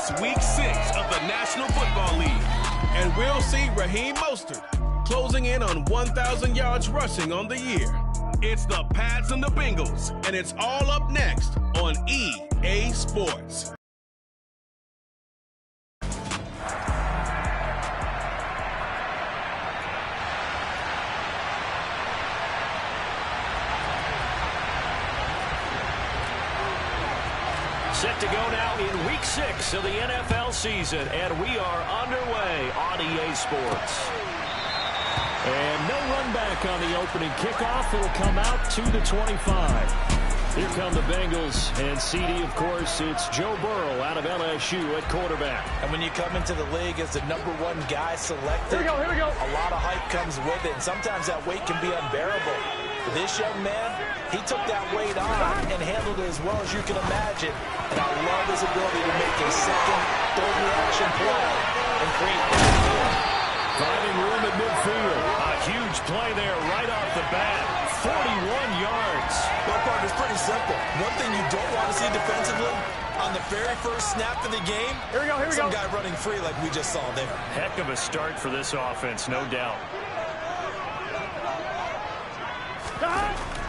It's Week 6 of the National Football League, and we'll see Raheem Mostert closing in on 1,000 yards rushing on the year. It's the Pats and the Bengals, and it's all up next on EA Sports. Set to go now in Week 6 of the NFL season, and we are underway on EA Sports. And no run back on the opening kickoff. It'll come out to the 25. Here come the Bengals, and CD, of course, it's Joe Burrow out of LSU at quarterback. And when you come into the league as the #1 guy selected, here we go. A lot of hype comes with it, and sometimes that weight can be unbearable. For this young man, he took that weight on and handled it as well as you can imagine. And I love his ability to make a second, third reaction play and create that. Finding room at midfield. A huge play there right off the bat. 41 yards. Well, Parker, it's pretty simple. One thing you don't want to see defensively on the very first snap of the game, some guy running free like we just saw there. Heck of a start for this offense, no doubt.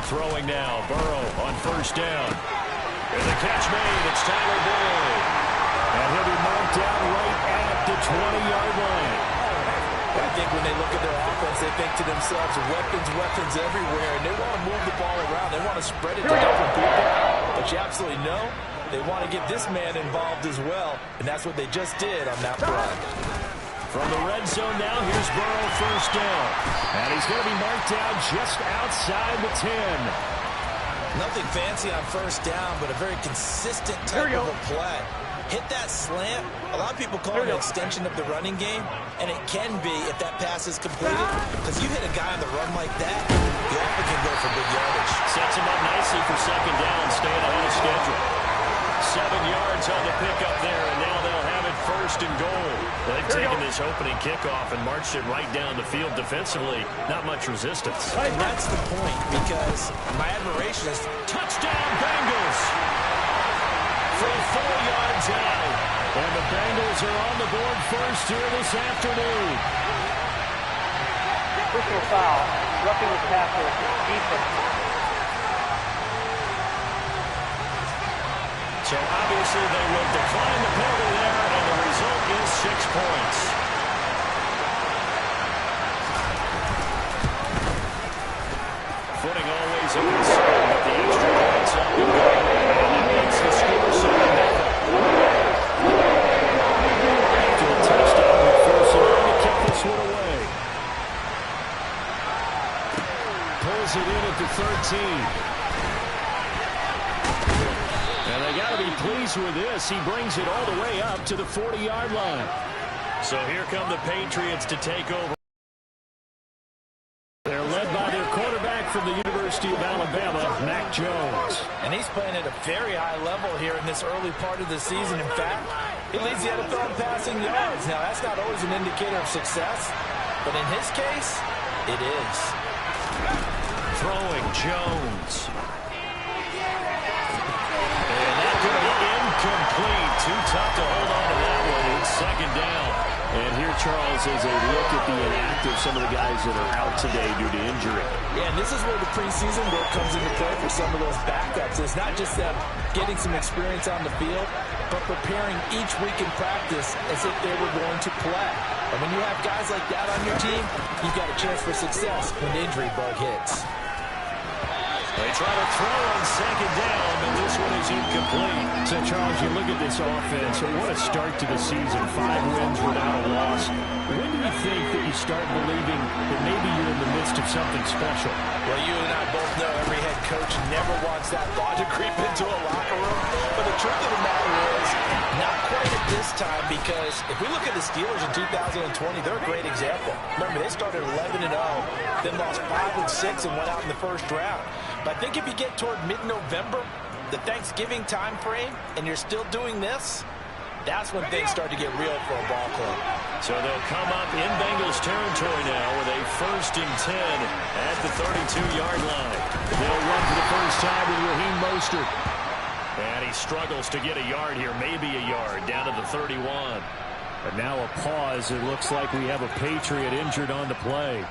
Throwing now, Burrow on first down. And the catch made, it's Tyler Boyd. And he'll be marked down right at the 20-yard line. I think when they look at their offense, they think to themselves, weapons everywhere, and they want to move the ball around. They want to spread it to different people. But you absolutely know they want to get this man involved as well, and that's what they just did on that play. From the red zone now, here's Burrow first down. And he's going to be marked down just outside the 10. Nothing fancy on first down, but a very consistent type of a play. Hit that slant. A lot of people call it an extension of the running game, and it can be if that pass is completed. Because you hit a guy on the run like that, you often can go for big yardage. Sets him up nicely for second down, staying ahead of schedule. 7 yards on the pickup there, and now they'll have it first and goal. They've taken this opening kickoff and marched it right down the field defensively. Not much resistance. And that's the point, because my admiration is touchdown Bengals from 4 yards out. And the Bengals are on the board first here this afternoon. Personal foul, roughing the passer, defense. So obviously they will decline the penalty there, and the result is 6 points. Footing always a concern, but the extra points up and going, and it makes the score 7-0. After the touchdown, with first and goal to kick this one away. Pulls it in at the 13. And they got to be pleased with this. He brings it all the way up to the 40-yard line. So here come the Patriots to take over. They're led by their quarterback from the University of Alabama, Mac Jones. And he's playing at a very high level here in this early part of the season. In fact, he leads the NFL in passing yards. Now, that's not always an indicator of success, but in his case, it is. Throwing Jones. Incomplete. Too tough to hold on to that one. It's second down. And here, Charles, as a look at the inactive, some of the guys that are out today due to injury. Yeah, and this is where the preseason work comes into play for some of those backups. It's not just them getting some experience on the field, but preparing each week in practice as if they were going to play. And when you have guys like that on your team, you've got a chance for success when the injury bug hits. They try to throw on second down, but this one is incomplete. So, Charles, you look at this offense, and what a start to the season. 5 wins without a loss. When do you think that you start believing that maybe you're in the midst of something special? Well, you and I both know every head coach never wants that thought to creep into a locker room. But the truth of the matter is, not quite at this time, because if we look at the Steelers in 2020, they're a great example. Remember, they started 11-0, then lost 5-6 and went out in the first round. But I think if you get toward mid-November, the Thanksgiving time frame, and you're still doing this, that's when things start to get real for a ball club. So they'll come up in Bengals territory now with a 1st and 10 at the 32-yard line. They'll run for the first time with Raheem Mostert. And he struggles to get a yard here, maybe a yard, down to the 31. But now a pause. It looks like we have a Patriot injured on the play.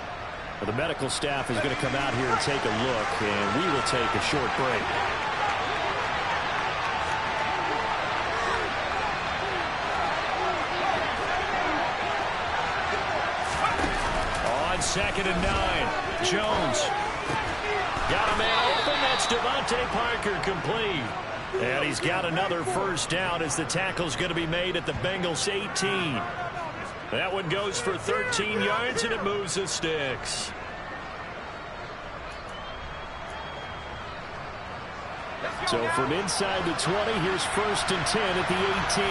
Well, the medical staff is going to come out here and take a look, and we will take a short break. On 2nd and 9, Jones. Got a man open. That's Devontae Parker, complete. And he's got another first down as the tackle's going to be made at the Bengals 18. That one goes for 13 yards, and it moves the sticks. So from inside the 20, here's 1st and 10 at the 18.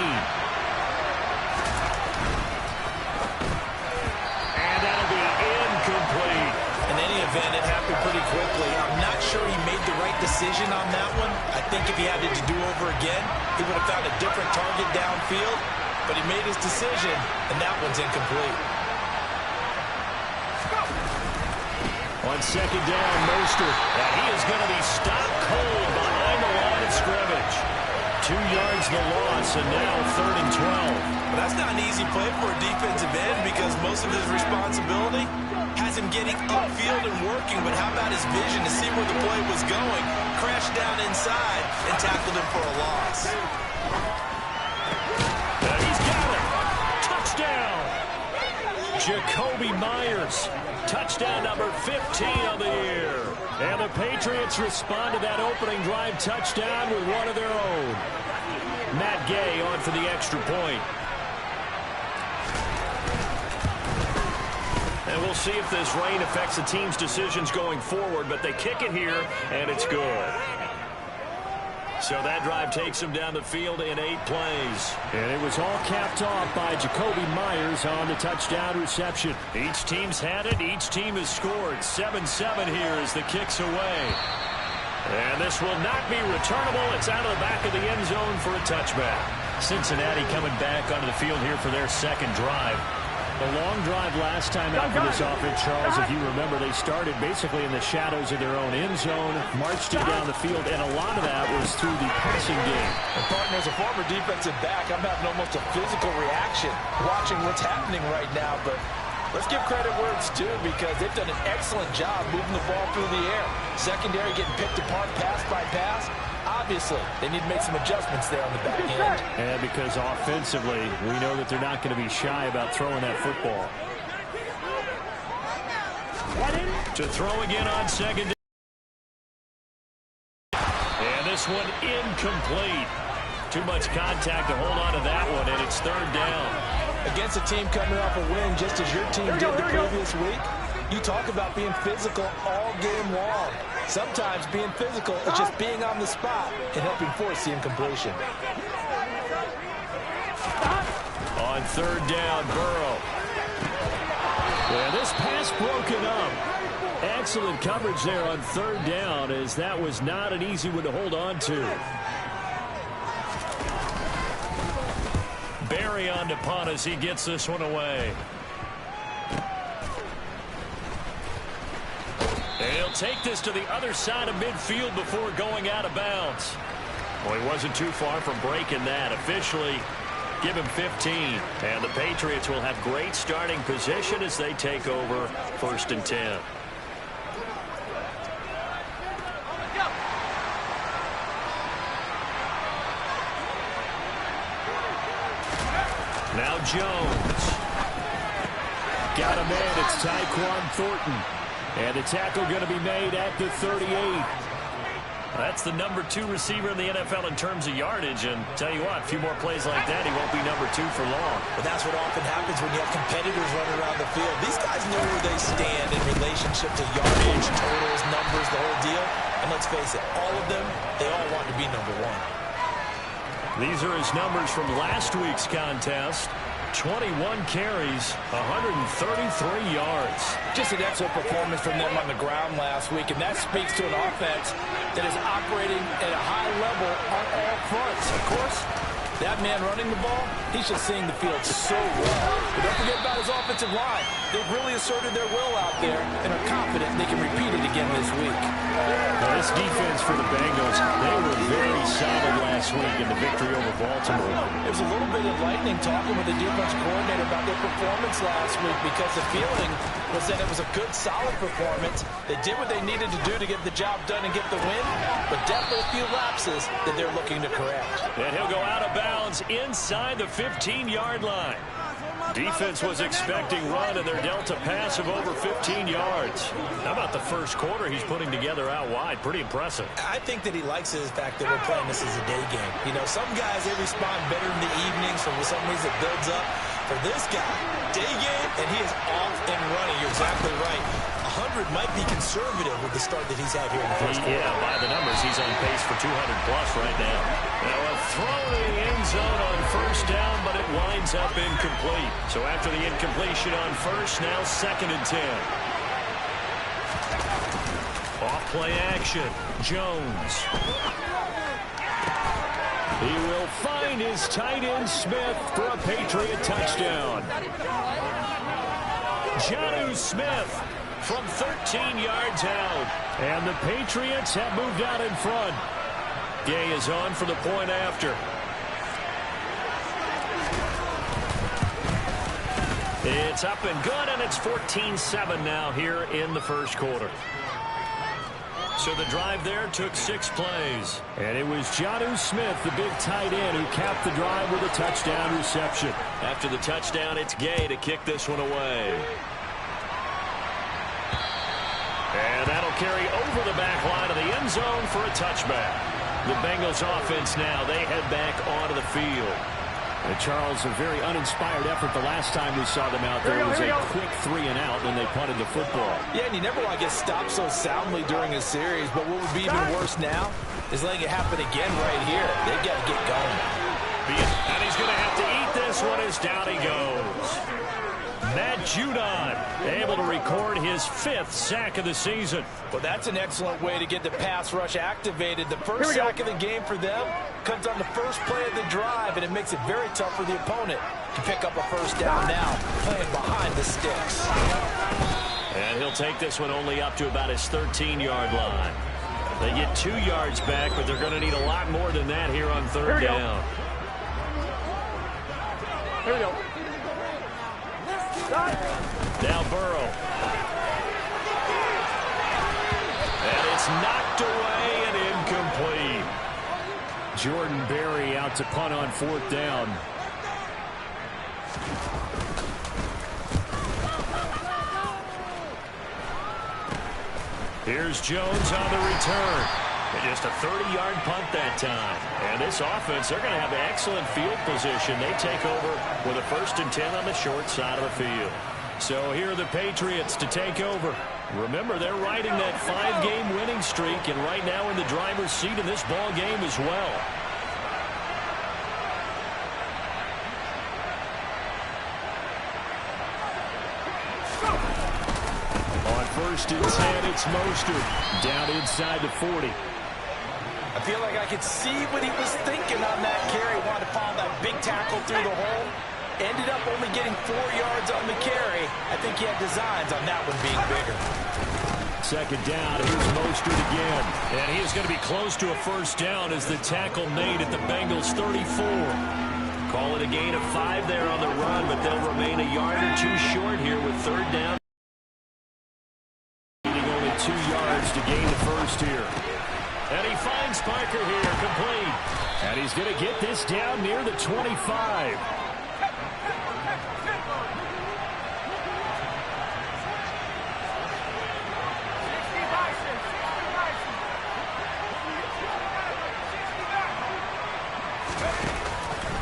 And that'll be incomplete. In any event, it happened pretty quickly. I'm not sure he made the right decision on that one. I think if he had it to do over again, he would have found a different target downfield. But he made his decision, and that one's incomplete. On 2nd down, Mostert. And he is going to be stopped cold behind the line of scrimmage. 2 yards the loss, and now 3rd and 12. But that's not an easy play for a defensive end because most of his responsibility has him getting upfield and working. But how about his vision to see where the play was going, crashed down inside, and tackled him for a loss. He's got it. Touchdown. Jacoby Myers. Touchdown number 15 of the year. And the Patriots respond to that opening drive touchdown with one of their own. Matt Gay on for the extra point. And we'll see if this rain affects the team's decisions going forward, but they kick it here, and it's good. So that drive takes them down the field in 8 plays. And it was all capped off by Jacoby Myers on the touchdown reception. Each team's had it. Each team has scored. 7-7 here as the kick's away. And this will not be returnable. It's out of the back of the end zone for a touchback. Cincinnati coming back onto the field here for their 2nd drive. The long drive last time out for this offense, Charles, if you remember, they started basically in the shadows of their own end zone, marched it down the field, and a lot of that was through the passing game. And partner, as a former defensive back, I'm having almost a physical reaction watching what's happening right now. But let's give credit where it's due because they've done an excellent job moving the ball through the air. Secondary getting picked apart pass by pass. Obviously, they need to make some adjustments there on the back end. And because offensively, we know that they're not going to be shy about throwing that football. To throw again on 2nd. And this one incomplete. Too much contact to hold on to that one, and it's 3rd down. Against a team coming off a win just as your team did the previous week, you talk about being physical all game long. Sometimes being physical is just being on the spot and helping force the incompletion. On 3rd down, Burrow. Yeah, this pass broken up. Excellent coverage there on 3rd down as that was not an easy one to hold on to. Barry on to punt as he gets this one away. And he'll take this to the other side of midfield before going out of bounds. Well, he wasn't too far from breaking that. Officially, give him 15. And the Patriots will have great starting position as they take over 1st and 10. Now Jones. Got a man. It's Tyquan Thornton. And the tackle going to be made at the 38. That's the number 2 receiver in the NFL in terms of yardage. And tell you what, a few more plays like that, he won't be number 2 for long. But that's what often happens when you have competitors running around the field. These guys know where they stand in relationship to yardage, totals, numbers, the whole deal. And let's face it, all of them, they all want to be number 1. These are his numbers from last week's contest. 21 carries, 133 yards. Just an excellent performance from them on the ground last week, and that speaks to an offense that is operating at a high level on all fronts. Of course, that man running the ball, He's just seeing the field so well. But don't forget about his offensive line. They've really asserted their will out there and are confident they can repeat it again this week. Now, this defense for the Bengals, they were very solid last week in the victory over Baltimore. It was a little bit enlightening talking with the defense coordinator about their performance last week because the feeling was that it was a good, solid performance. They did what they needed to do to get the job done and get the win, but definitely a few lapses that they're looking to correct. And he'll go out of bounds inside the 15-yard line. Defense was expecting run, and they're dealt a pass of over 15 yards. How about the first quarter he's putting together out wide? Pretty impressive. I think that he likes the fact that we're playing this as a day game. You know, some guys, they respond better in the evenings, so for some reason it builds up. For this guy, day game, and he is off and running. You're exactly right. 100 might be conservative with the start that he's had here in the first quarter. Yeah, by the numbers, he's on pace for 200-plus right now. Now, a throw to the end zone on first down, but it winds up incomplete. So after the incompletion on first, now 2nd and 10. Off-play action. Jones. He will find his tight end Smith for a Patriot touchdown. Jonnu Smith from 13 yards out. And the Patriots have moved out in front. Gay is on for the point after. It's up and good, and it's 14-7 now here in the first quarter. So the drive there took 6 plays. And it was Jonnu Smith, the big tight end, who capped the drive with a touchdown reception. After the touchdown, it's Gay to kick this one away. And that'll carry over the back line of the end zone for a touchback. The Bengals offense now, they head back onto the field. And Charles, a very uninspired effort the last time we saw them out there. It was a quick 3-and-out when they punted the football. Yeah, and you never want to get stopped so soundly during a series, but what would be even worse now is letting it happen again right here. They've got to get going. And he's going to have to eat this one as down he goes. Matt Judon able to record his 5th sack of the season. Well, that's an excellent way to get the pass rush activated. The first sack of the game for them comes on the first play of the drive, and it makes it very tough for the opponent to pick up a first down now, playing behind the sticks. And he'll take this one only up to about his 13-yard line. They get 2 yards back, but they're going to need a lot more than that here on 3rd down. Here we go. Now Burrow. And it's knocked away and incomplete. Jordan Berry out to punt on 4th down. Here's Jones on the return. And just a 30-yard punt that time. And this offense, they're going to have excellent field position. They take over with a 1st and 10 on the short side of the field. So here are the Patriots to take over. Remember, they're riding that 5-game winning streak, and right now in the driver's seat in this ball game as well. On 1st and 10, it's Mostert down inside the 40. I feel like I could see what he was thinking on that carry. Wanted to follow that big tackle through the hole. Ended up only getting 4 yards on the carry. I think he had designs on that one being bigger. 2nd down, here's Mostert again. And he is going to be close to a 1st down as the tackle made at the Bengals 34. Call it a gain of 5 there on the run, but they'll remain a yard or 2 short here with 3rd down. Needing only 2 yards to gain the 1st here. And he finds Parker here, complete. And he's going to get this down near the 25.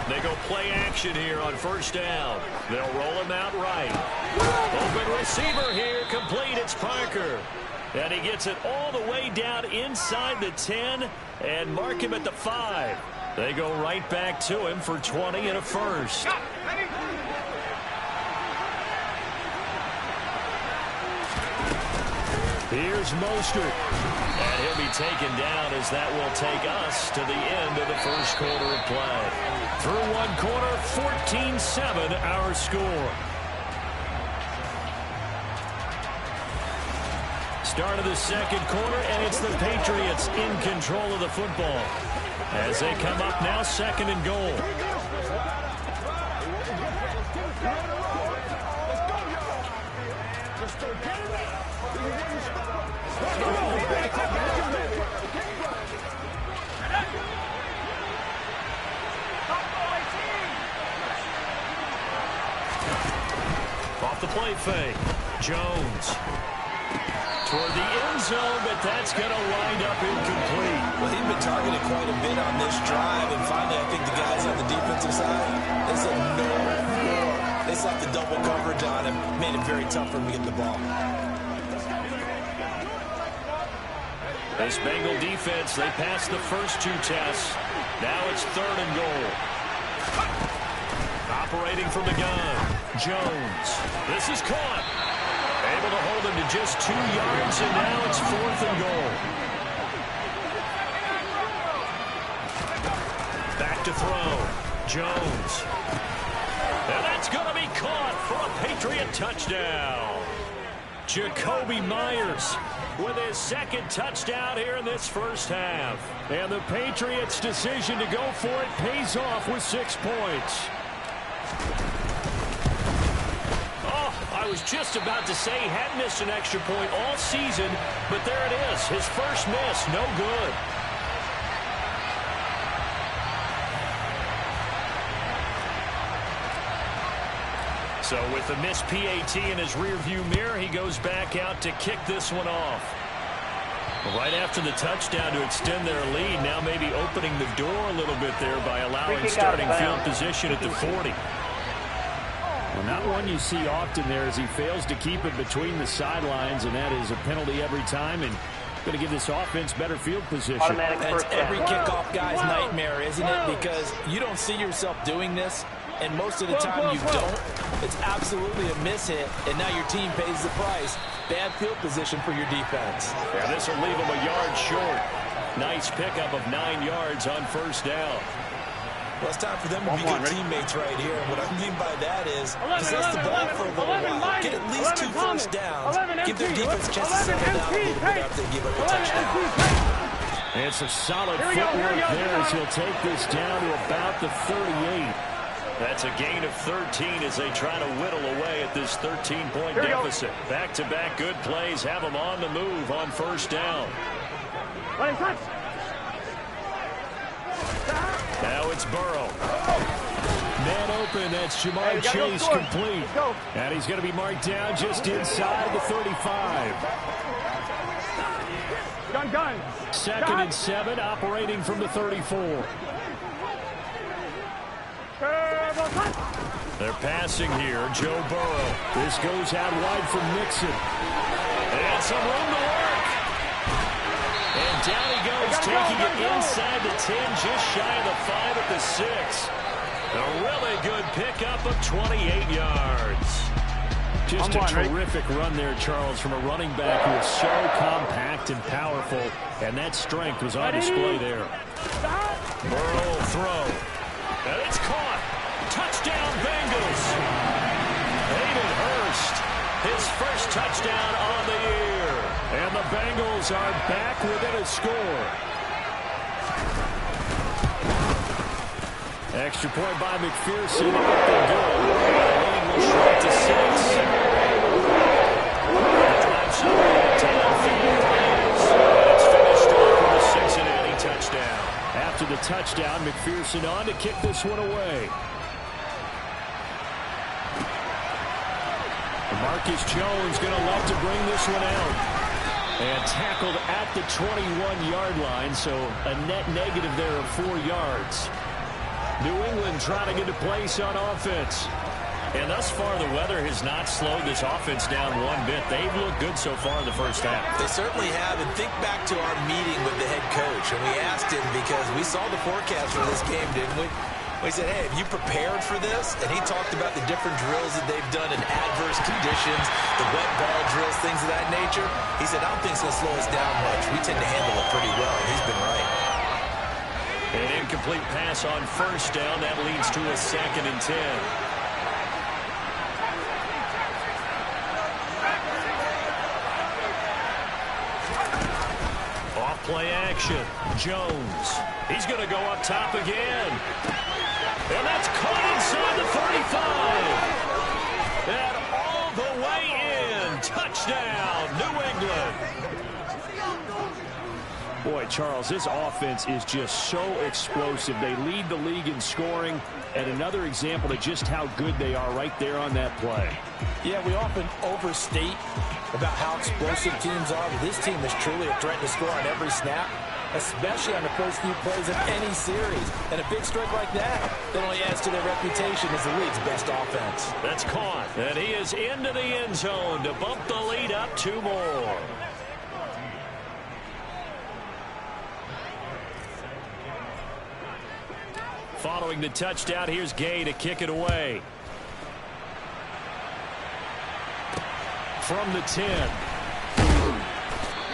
They go play action here on 1st down. They'll roll him out right. Open receiver here, complete. It's Parker. And he gets it all the way down inside the 10 and mark him at the 5. They go right back to him for 20 and a 1st. Here's Mostert. And he'll be taken down as that will take us to the end of the 1st quarter of play. Through one quarter, 14-7 our score. Start of the second quarter, and it's the Patriots in control of the football as they come up now, second and goal. Off the play fake, Jones toward the end zone, but that's going to wind up incomplete. Well, he's been targeted quite a bit on this drive, and finally I think the guys on the defensive side, they said no more. They slapped the double coverage on him, made it very tough for him to get the ball. This Bengal defense, they passed the first two tests. Now it's third and goal. Operating from the gun, Jones. This is caught. Able to hold him to just 2 yards, and now it's fourth and goal. Back to throw. Jones. And that's going to be caught for a Patriot touchdown. Jacoby Myers with his second touchdown here in this first half. And the Patriots' decision to go for it pays off with 6 points. I was just about to say he hadn't missed an extra point all season, but there it is. His first miss, no good. So with the missed PAT in his rearview mirror, he goes back out to kick this one off. Right after the touchdown to extend their lead, now maybe opening the door a little bit there by allowing starting field position at the 40. Well, not one you see often there as he fails to keep it between the sidelines, and that is a penalty every time, and going to give this offense better field position. That's every kickoff guy's nightmare, isn't it? Because you don't see yourself doing this, and most of the time you don't. It's absolutely a mishit, and now your team pays the price. Bad field position for your defense. Yeah, this will leave them a yard short. Nice pickup of 9 yards on first down. Well, it's time for them to be good teammates right here. And what I mean by that is possess the ball for a little while. Get at least 2 first downs. Give their defense a chance to settle down a little bit after they give up a touchdown. And some solid footwork there as he'll take this down to about the 38. That's a gain of 13 as they try to whittle away at this 13-point deficit. Back-to-back good plays have them on the move on first down. Now it's Burrow. Man open, that's Jamar Chase complete. And he's going to be marked down just inside the 35. Second and 7, operating from the 34. They're passing here, Joe Burrow. This goes out wide from Mixon. And some room to work. And down he goes, taking it inside the 10, just shy of the 5 at the 6. A really good pickup of 28 yards. Just a terrific run there, Charles, from a running back who is so compact and powerful, and that strength was on display there. Burrow will throw. And it's caught. Touchdown, Bengals. Hayden Hurst, his first touchdown on the year. And the Bengals are back within a score. Extra point by McPherson. Up and good. Lead will shrink to 6. Drive somewhere downfield. It's finished off with a Cincinnati touchdown. After the touchdown, McPherson on to kick this one away. Marcus Jones going to love to bring this one out. And tackled at the 21-yard line, so a net negative there of 4 yards. New England trying to get a place on offense. And thus far, the weather has not slowed this offense down one bit. They've looked good so far in the first half. They certainly have. And think back to our meeting with the head coach. And we asked him because we saw the forecast for this game, didn't we? We said, hey, have you prepared for this? And he talked about the different drills that they've done in adverse conditions, the wet ball drills, things of that nature. He said, I don't think it's going to slow us down much. We tend to handle it pretty well, and he's been right. And in incomplete pass on first down. That leads to a 2nd and 10. Off-play action. Jones. He's going to go up top again. And that's caught inside the 35. And all the way in. Touchdown, New England. Boy, Charles, this offense is just so explosive. They lead the league in scoring, and another example of just how good they are right there on that play. Yeah, we often overstate about how explosive teams are, but this team is truly a threat to score on every snap, especially on the first few plays of any series. And a big strike like that only adds to their reputation as the league's best offense. That's caught, and he is into the end zone to bump the lead up 2 more. Following the touchdown, here's Gay to kick it away. From the 10.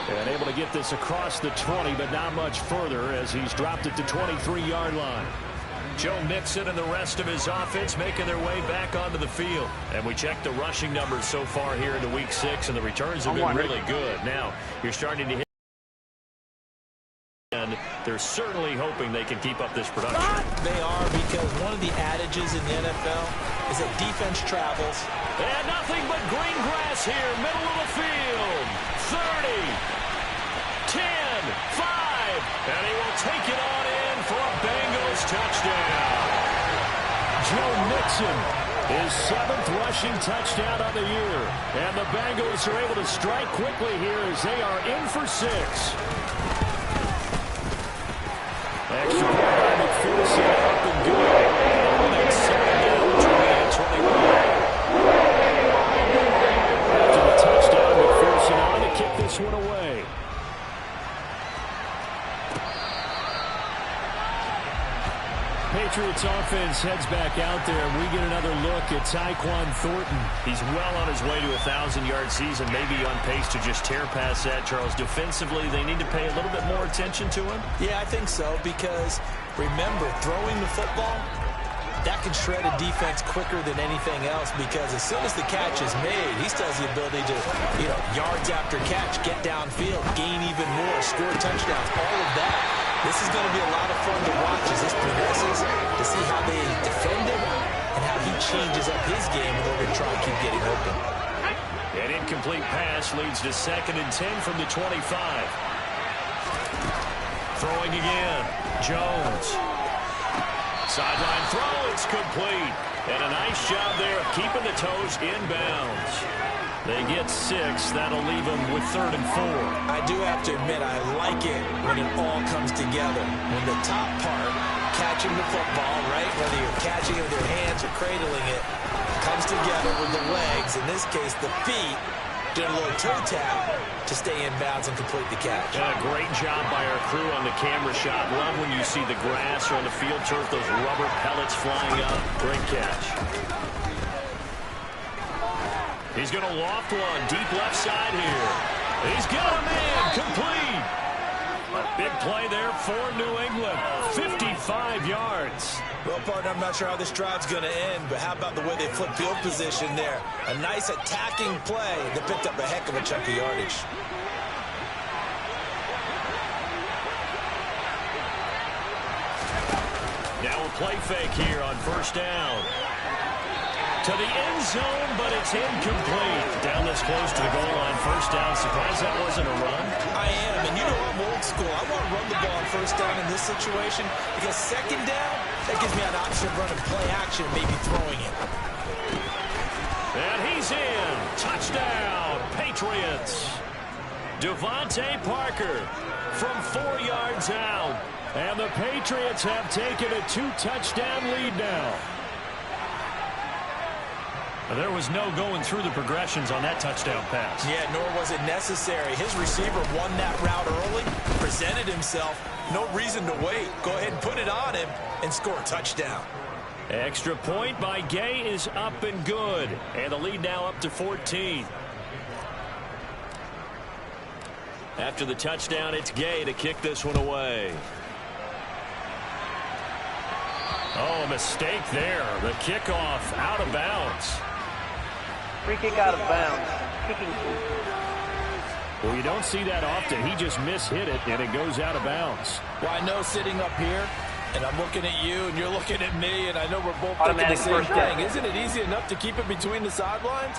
And able to get this across the 20, but not much further as he's dropped it to 23-yard line. Joe Mixon and the rest of his offense making their way back onto the field. And we checked the rushing numbers so far here into Week 6, and the returns have been really good. Now, you're starting to hit. And they're certainly hoping they can keep up this production. They are, because one of the adages in the NFL is that defense travels. And nothing but green grass here, middle of the field. 30, 10, 5, and he will take it on in for a Bengals touchdown. Joe Mixon, his 7th rushing touchdown of the year. And the Bengals are able to strike quickly here as they are in for 6. Extra point by McPherson, up and good. Within 7 now, which will be at 21. After the touchdown, McPherson on to kick this one away. Patriots offense heads back out there, and we get another look at Tyquan Thornton. He's well on his way to a 1,000-yard season, maybe on pace to just tear past that, Charles. Defensively, they need to pay a little bit more attention to him. Yeah, I think so, because remember, throwing the football, that can shred a defense quicker than anything else, because as soon as the catch is made, he still has the ability to, yards after catch, get downfield, gain even more, score touchdowns, all of that. This is going to be a lot of fun to watch as this progresses, to see how they defend him and how he changes up his game in order to try and keep getting open. An incomplete pass leads to 2nd and 10 from the 25. Throwing again. Jones. Sideline throw, it's complete. And a nice job there of keeping the toes in bounds. They get 6. That'll leave them with 3rd and 4. I do have to admit, I like it when it all comes together. When the top part, catching the football, right, whether you're catching it with your hands or cradling it, comes together with the legs, in this case the feet, doing a little toe tap to stay in bounds and complete the catch. And a great job by our crew on the camera shot. Love when you see the grass or on the field turf, those rubber pellets flying up. Great catch. He's going to loft one, deep left side here. He's got a man, complete. A big play there for New England, 55 yards. Well, partner, I'm not sure how this drive's going to end, but how about the way they flip field position there? A nice attacking play that picked up a heck of a chunk of yardage. Now a play fake here on 1st down. To the end zone, but it's incomplete. Down this close to the goal line, 1st down. Surprised that wasn't a run? I am, and I'm old school. I want to run the ball on 1st down in this situation, because 2nd down, that gives me an option of running play action, maybe throwing it. And he's in. Touchdown, Patriots. Devontae Parker from 4 yards out. And the Patriots have taken a 2-touchdown lead now. There was no going through the progressions on that touchdown pass. Yeah, nor was it necessary. His receiver won that route early, presented himself. No reason to wait. Go ahead and put it on him and score a touchdown. Extra point by Gay is up and good. And the lead now up to 14. After the touchdown, it's Gay to kick this one away. Oh, a mistake there. The kickoff out of bounds. Free kick out of bounds. Kicking. Well, you don't see that often. He just mishit it, and it goes out of bounds. Well, I know sitting up here, and I'm looking at you, and you're looking at me, and I know we're both thinking the same thing. Isn't it easy enough to keep it between the sidelines?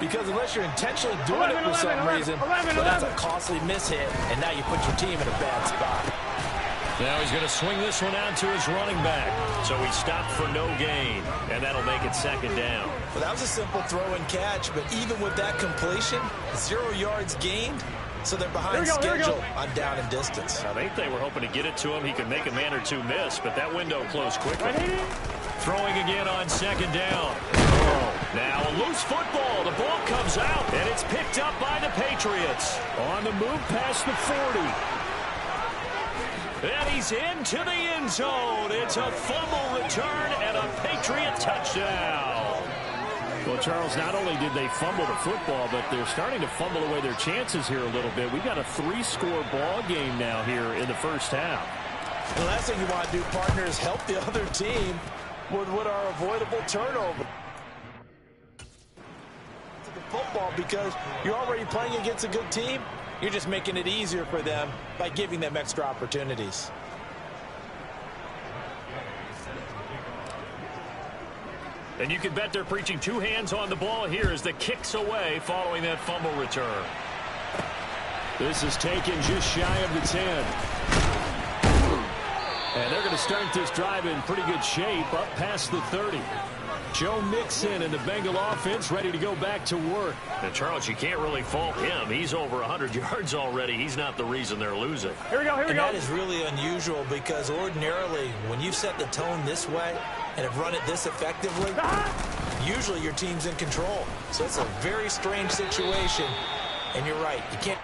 Because unless you're intentionally doing it for some reason, well, that's a costly mishit, and now you put your team in a bad spot. Now he's going to swing this one out to his running back. So he stopped for no gain, and that'll make it second down. Well, that was a simple throw and catch, but even with that completion, 0 yards gained, so they're behind schedule on down and distance. I think they were hoping to get it to him. He could make a man or two miss, but that window closed quickly. Throwing again on second down. Now a loose football. The ball comes out, and it's picked up by the Patriots. On the move past the 40. And he's into the end zone. It's a fumble return and a Patriot touchdown. Well, Charles, not only did they fumble the football, but they're starting to fumble away their chances here a little bit. We've got a 3-score ball game now here in the first half. The last thing you want to do, partner, is help the other team with what are avoidable turnover. The football, because you're already playing against a good team. You're just making it easier for them by giving them extra opportunities. And you can bet they're preaching 2 hands on the ball here as the kick's away following that fumble return. This is taken just shy of the 10. And they're going to start this drive in pretty good shape up past the 30. Joe Mixon and the Bengal offense ready to go back to work. And Charles, you can't really fault him. He's over 100 yards already. He's not the reason they're losing. Here we go. And that is really unusual because ordinarily when you set the tone this way and have run it this effectively, usually your team's in control. So it's a very strange situation. And you're right. You can't.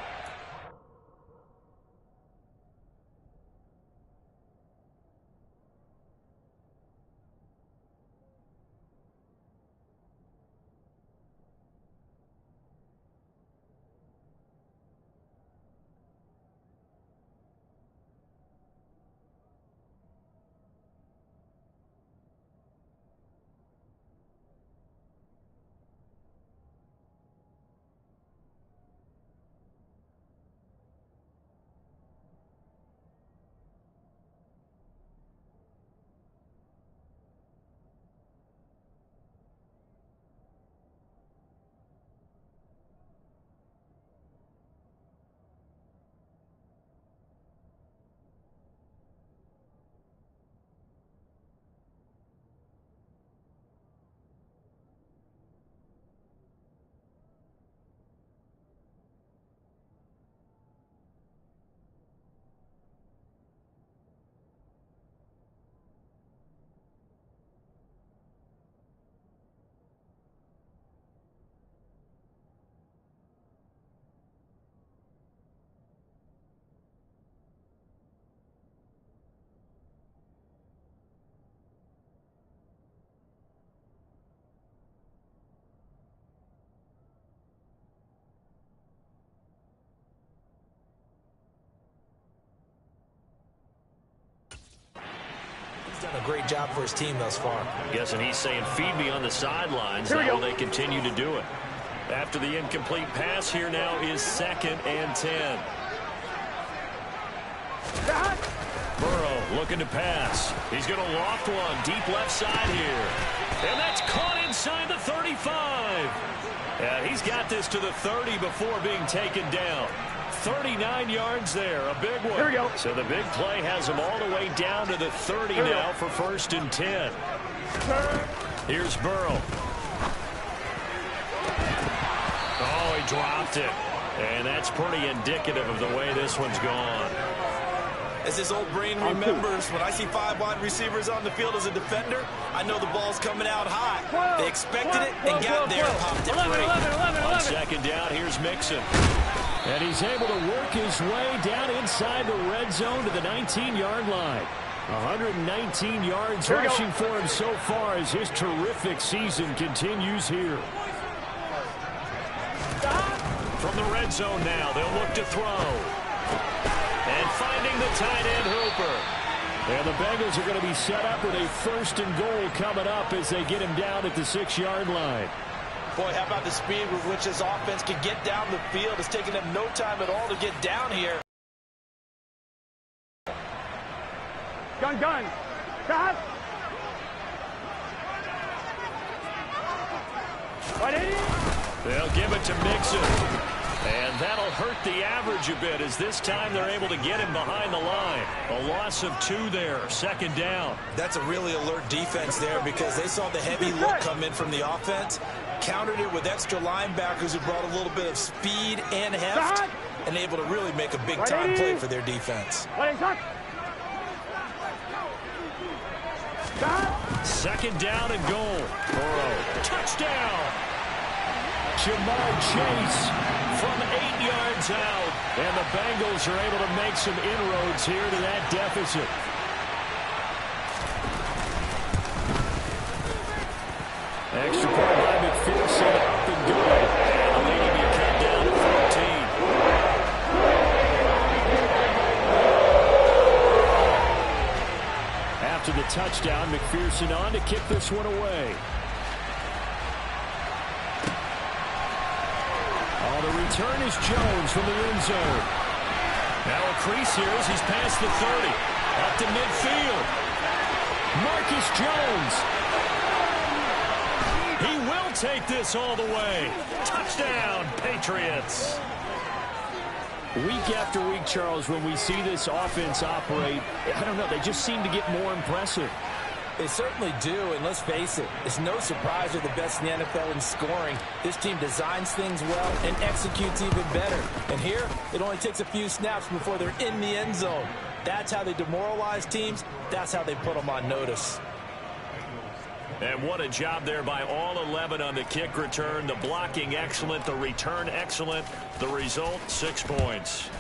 Done a great job for his team thus far. Yes, and he's saying, feed me on the sidelines. Now they continue to do it. After the incomplete pass, here now is 2nd and 10. Burrow looking to pass. He's going to loft one deep left side here. And that's caught inside the 35. Yeah, he's got this to the 30 before being taken down. 39 yards there, a big one. Here we go. So the big play has him all the way down to the 30 now for 1st and 10. Here's Burrow. Oh, he dropped it. And that's pretty indicative of the way this one's gone. As his old brain remembers, when I see 5 wide receivers on the field as a defender, I know the ball's coming out high. They expected it and got there and popped it free. On 2nd down, here's Mixon. And he's able to work his way down inside the red zone to the 19-yard line. 119 yards rushing for him so far as his terrific season continues here. From the red zone now, they'll look to throw. And finding the tight end Hooper. And the Bengals are going to be set up with a 1st and goal coming up as they get him down at the 6-yard line. Boy, how about the speed with which this offense can get down the field? It's taking them no time at all to get down here. Gun. Cut. They'll give it to Mixon. And that'll hurt the average a bit as this time they're able to get him behind the line. A loss of 2 there, 2nd down. That's a really alert defense there because they saw the heavy look come in from the offense, countered it with extra linebackers who brought a little bit of speed and heft, and able to really make a big-time play for their defense. 2nd down and goal. Burrow, touchdown! Jamar Chase from 8 yards out. And the Bengals are able to make some inroads here to that deficit. Extra point by McPherson, up and good. And the lead will be cut down to 14. After the touchdown, McPherson on to kick this one away. The return is Jones from the end zone. Now a crease here as he's past the 30. Up to midfield. Marcus Jones. He will take this all the way. Touchdown, Patriots. Week after week, Charles, when we see this offense operate, I don't know, they just seem to get more impressive. They certainly do, and let's face it, it's no surprise they're the best in the NFL in scoring. This team designs things well and executes even better. And here, it only takes a few snaps before they're in the end zone. That's how they demoralize teams. That's how they put them on notice. And what a job there by all 11 on the kick return. The blocking excellent, the return excellent. The result, 6 points.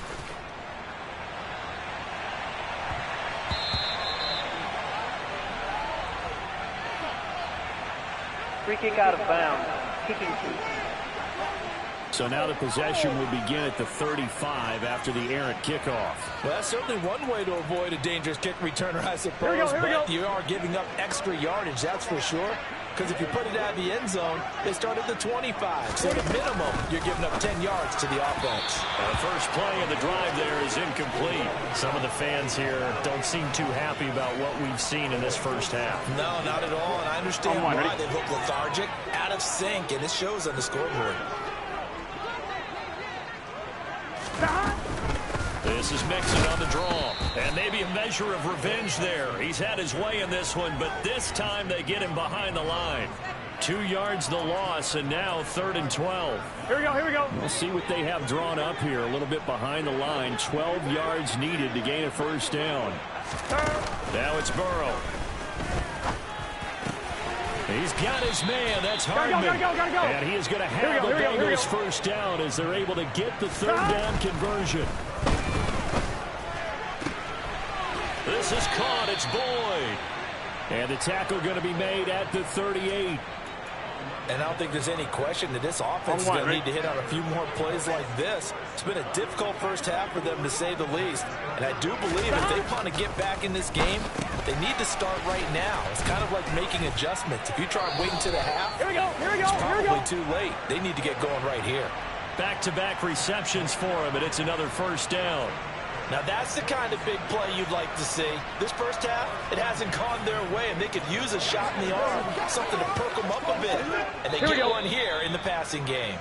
Free kick out of bounds. Kicking team. So now the possession will begin at the 35 after the errant kickoff. Well, that's certainly one way to avoid a dangerous kick returner, I suppose. But you are giving up extra yardage, that's for sure. Because if you put it out of the end zone, they start at the 25. So at minimum, you're giving up 10 yards to the offense. The first play of the drive there is incomplete. Some of the fans here don't seem too happy about what we've seen in this first half. No, not at all. And I understand why they look lethargic, out of sync, and it shows on the scoreboard. This is Mixon on the draw. And maybe a measure of revenge there. He's had his way in this one, but this time they get him behind the line. 2 yards the loss, and now 3rd and 12. Here we go. We'll see what they have drawn up here. A little bit behind the line. 12 yards needed to gain a first down. Now it's Burrow. He's got his man. That's Hardman. Gotta go. And he is going to have the Bengals first down as they're able to get the 3rd down conversion. This is caught. It's Boyd. And the tackle going to be made at the 38. And I don't think there's any question that this offense is going to need to hit on a few more plays like this. It's been a difficult first half for them, to say the least. And I do believe if they want to get back in this game, they need to start right now. It's kind of like making adjustments. If you try waiting to the half, it's probably too late. They need to get going right here. Back-to-back receptions for him, and it's another first down. Now, that's the kind of big play you'd like to see. This first half, it hasn't gone their way, and they could use a shot in the arm, something to perk them up a bit. And they get one here in the passing game.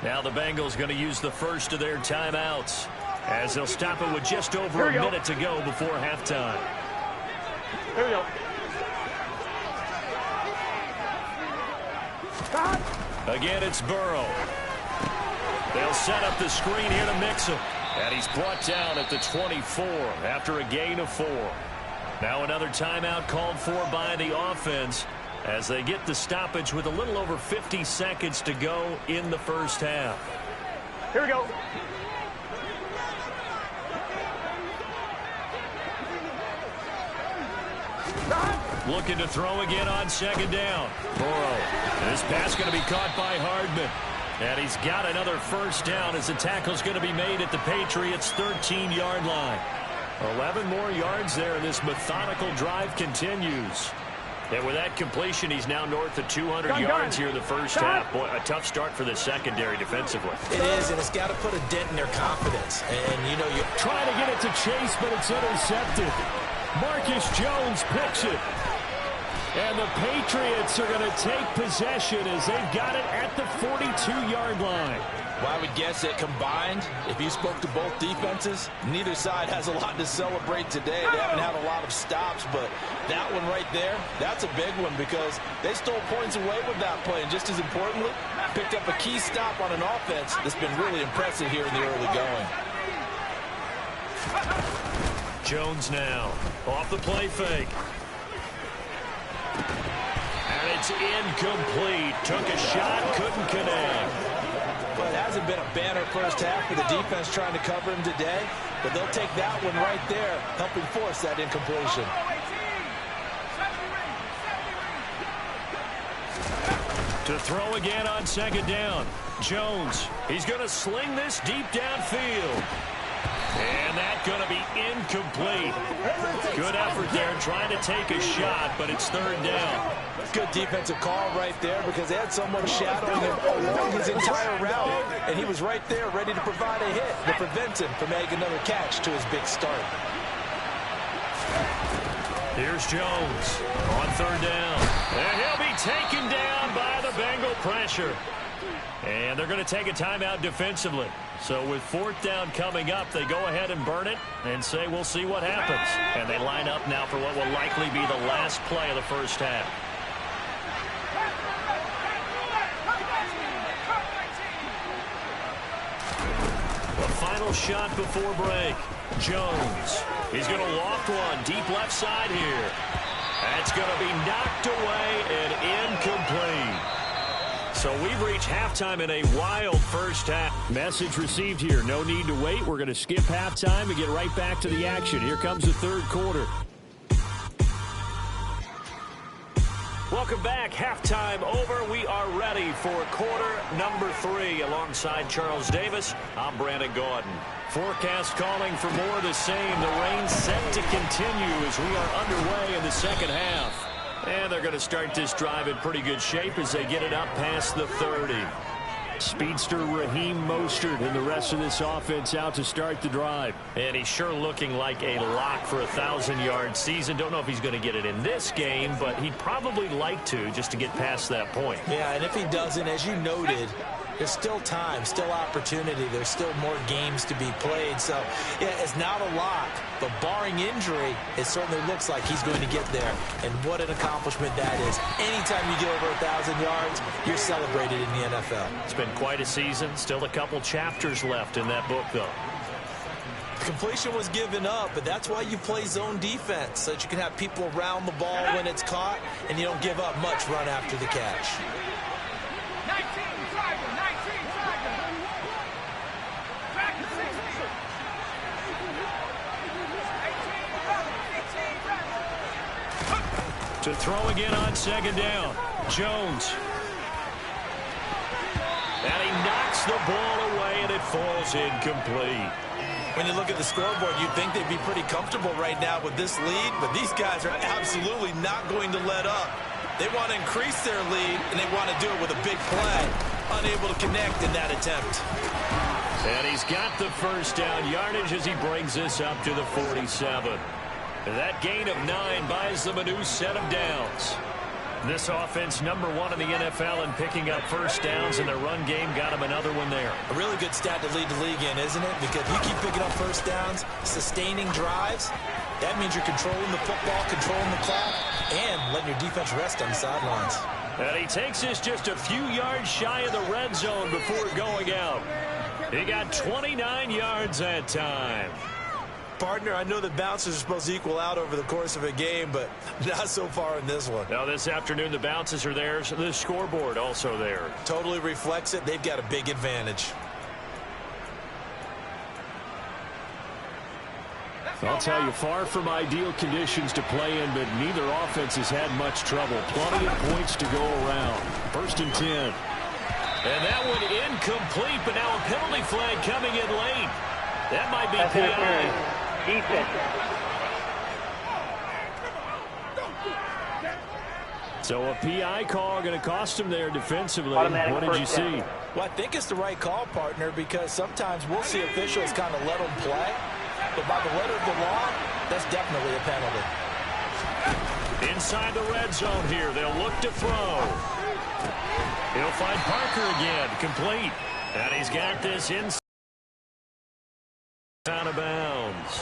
Now the Bengals going to use the first of their timeouts as they'll stop it with just over a minute to go before halftime. Here we go. Again, it's Burrow. They'll set up the screen here to Mixon. And he's brought down at the 24 after a gain of 4. Now another timeout called for by the offense as they get the stoppage with a little over 50 seconds to go in the first half. Here we go. Looking to throw again on 2nd down. Burrow. This pass going to be caught by Hardman. And he's got another first down as the tackle's going to be made at the Patriots' 13-yard line. 11 more yards there, and this methodical drive continues. And with that completion, he's now north of 200 yards here in the first half. Boy, a tough start for the secondary defensively. It is, and it's got to put a dent in their confidence. And, you know, you're trying to get it to Chase, but it's intercepted. Marcus Jones picks it. And the Patriots are going to take possession as they've got it at the 42-yard line. Well, I would guess that combined, if you spoke to both defenses, neither side has a lot to celebrate today. They haven't had a lot of stops, but that one right there, that's a big one because they stole points away with that play. And just as importantly, picked up a key stop on an offense that's been really impressive here in the early going. Jones now off the play fake. And it's incomplete. Took a shot, couldn't connect. Well, it hasn't been a banner first half for the defense trying to cover him today, but they'll take that one right there, helping force that incompletion. To throw again on second down. Jones, he's going to sling this deep downfield. And that's going to be incomplete. Good effort there trying to take a shot, but it's third down. Good defensive call right there because they had someone shadowing him along his entire route, and he was right there ready to provide a hit to prevent him from making another catch to his big start. Here's Jones on third down. And he'll be taken down by the Bengal pressure. And they're going to take a timeout defensively. So with fourth down coming up, they go ahead and burn it and say we'll see what happens. And they line up now for what will likely be the last play of the first half. The final shot before break. Jones. He's going to loft one deep left side here. That's going to be knocked away and incomplete. So we've reached halftime in a wild first half. Message received here. No need to wait. We're going to skip halftime and get right back to the action. Here comes the third quarter. Welcome back. Halftime over. We are ready for quarter number 3. Alongside Charles Davis, I'm Brandon Gaudin. Forecast calling for more of the same. The rain set to continue as we are underway in the second half. And they're going to start this drive in pretty good shape as they get it up past the 30. Speedster Raheem Mostert and the rest of this offense out to start the drive. And he's sure looking like a lock for a 1,000-yard season. Don't know if he's going to get it in this game, but he'd probably like to just to get past that point. Yeah, and if he doesn't, as you noted, there's still time, still opportunity. There's still more games to be played. So, yeah, it's not a lock, but barring injury, it certainly looks like he's going to get there. And what an accomplishment that is. Anytime you get over 1,000 yards, you're celebrated in the NFL. It's been quite a season. Still a couple chapters left in that book, though. Completion was given up, but that's why you play zone defense, so that you can have people around the ball when it's caught, and you don't give up much run after the catch. To throw again on second down. Jones. And he knocks the ball away, and it falls incomplete. When you look at the scoreboard, you'd think they'd be pretty comfortable right now with this lead, but these guys are absolutely not going to let up. They want to increase their lead, and they want to do it with a big play. Unable to connect in that attempt. And he's got the first down yardage as he brings this up to the 47. That gain of 9 buys them a new set of downs. This offense #1 in the NFL in picking up first downs, and their run game got them another one there. A really good stat to lead the league in, isn't it? Because if you keep picking up first downs, sustaining drives, that means you're controlling the football, controlling the clock, and letting your defense rest on the sidelines. And he takes this just a few yards shy of the red zone before going out. He got 29 yards that time. Partner, I know the bounces are supposed to equal out over the course of a game, but not so far in this one. Now, this afternoon, the bounces are there. So the scoreboard also there. Totally reflects it. They've got a big advantage. I'll tell you, far from ideal conditions to play in, but neither offense has had much trouble. Plenty of points to go around. 1st and 10. And that one incomplete, but now a penalty flag coming in late. That might be PI. Defense. So a PI call going to cost him there defensively. Automatic What did you first see? down. Well, I think it's the right call, partner, because sometimes we'll see officials kind of let them play. But by the letter of the law, that's definitely a penalty. Inside the red zone here, they'll look to throw. He'll find Parker again, complete. And he's got this inside out of bounds.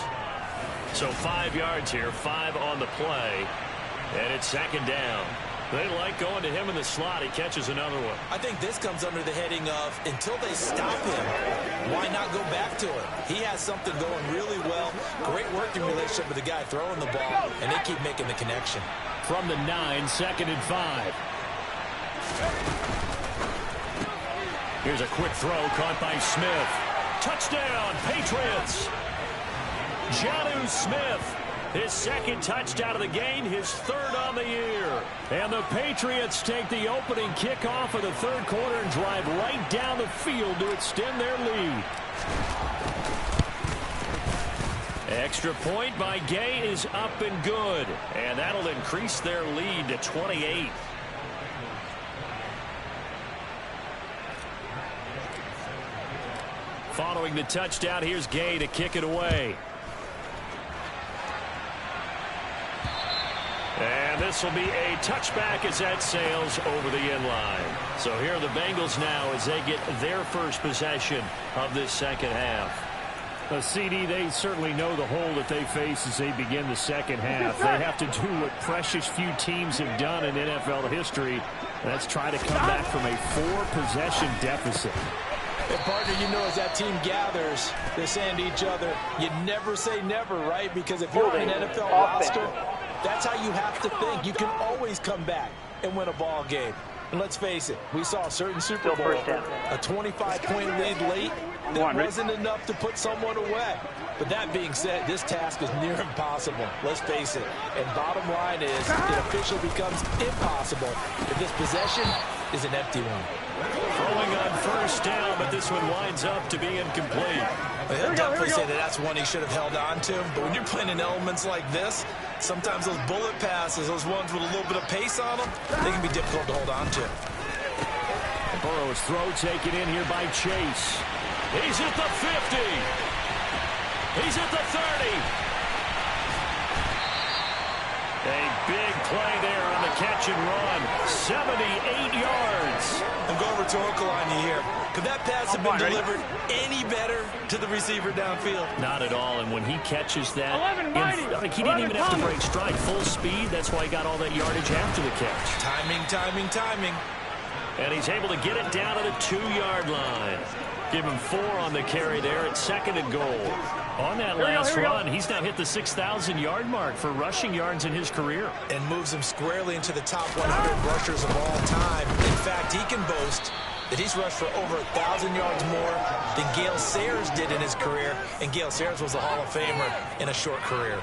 So 5 yards here, 5 on the play. And it's second down. They like going to him in the slot. He catches another one. I think this comes under the heading of until they stop him, why not go back to it? He has something going really well. Great working relationship with the guy throwing the ball, and they keep making the connection. From the 9, second and 5. Here's a quick throw caught by Smith. Touchdown, Patriots. Jonnu Smith. His second touchdown of the game, his third on the year. And the Patriots take the opening kickoff of the third quarter and drive right down the field to extend their lead. Extra point by Gay is up and good. And that'll increase their lead to 28. Following the touchdown, here's Gay to kick it away. And this will be a touchback as that sails over the end line. So here are the Bengals now as they get their first possession of this second half. CD, they certainly know the hole that they face as they begin the second half. They have to do what precious few teams have done in NFL history. That's try to come back from a 4-possession deficit. And partner, you know, as that team gathers, they're saying to each other, you never say never, right? Because if you're on an NFL roster, that's how you have to think. You can always come back and win a ball game. And let's face it, we saw a certain Super Bowl, a 25-point lead late that wasn't enough to put someone away. But that being said, this task is near impossible. Let's face it. And bottom line is, it officially becomes impossible if this possession is an empty one. Throwing on first down, but this one winds up to be incomplete. Well, he'll definitely say that that's one he should have held on to. But when you're playing in elements like this, sometimes those bullet passes, those ones with a little bit of pace on them, they can be difficult to hold on to. Burrow's throw taken in here by Chase. He's at the 50. He's at the 30. A big play there on the catch and run. 78 yards. I'm going rhetorical on you here. Could that pass have been delivered any better to the receiver downfield? Not at all. And when he catches that, he didn't even have to break stride. Full speed. That's why he got all that yardage after the catch. Timing, timing, timing. And he's able to get it down to the 2-yard line. Give him 4 on the carry there at second and goal. On that last run, he's now hit the 6,000-yard mark for rushing yards in his career. And moves him squarely into the top 100 rushers of all time. In fact, he can boast that he's rushed for over 1,000 yards more than Gale Sayers did in his career. And Gale Sayers was a Hall of Famer in a short career.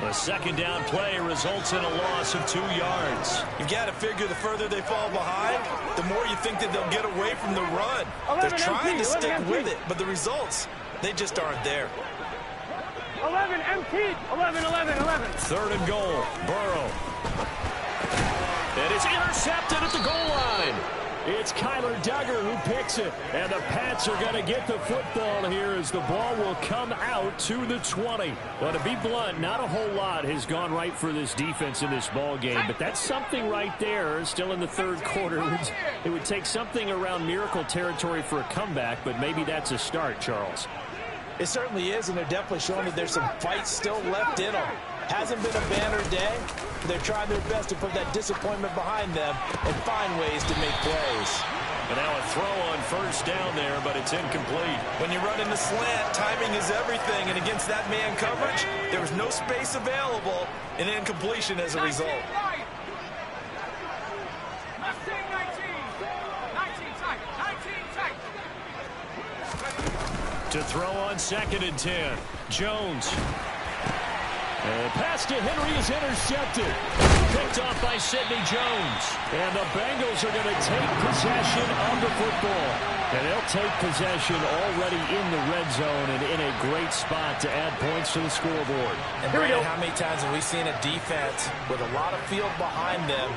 A second down play results in a loss of 2 yards. You've got to figure the further they fall behind, the more you think that they'll get away from the run. They're trying to stick with it, but the results, they just aren't there. 11 empty. 11. Third and goal. Burrow. And it's intercepted at the goal line. It's Kyler Duggar who picks it. And the Pats are going to get the football here as the ball will come out to the 20. Well, to be blunt, not a whole lot has gone right for this defense in this ball game. But that's something right there. Still in the third quarter. It would take something around miracle territory for a comeback. But maybe that's a start, Charles. It certainly is, and they're definitely showing that there's some fight still left in them. Hasn't been a banner day. They're trying their best to put that disappointment behind them and find ways to make plays. And now a throw on first down there, but it's incomplete. When you run in the slant, timing is everything, and against that man coverage, there was no space available, and incompletion as a result. To throw on second and 10. Jones. And pass to Henry is intercepted. Picked off by Sidney Jones. And the Bengals are going to take possession of the football. And they'll take possession already in the red zone and in a great spot to add points to the scoreboard. And Brandon, how many times have we seen a defense with a lot of field behind them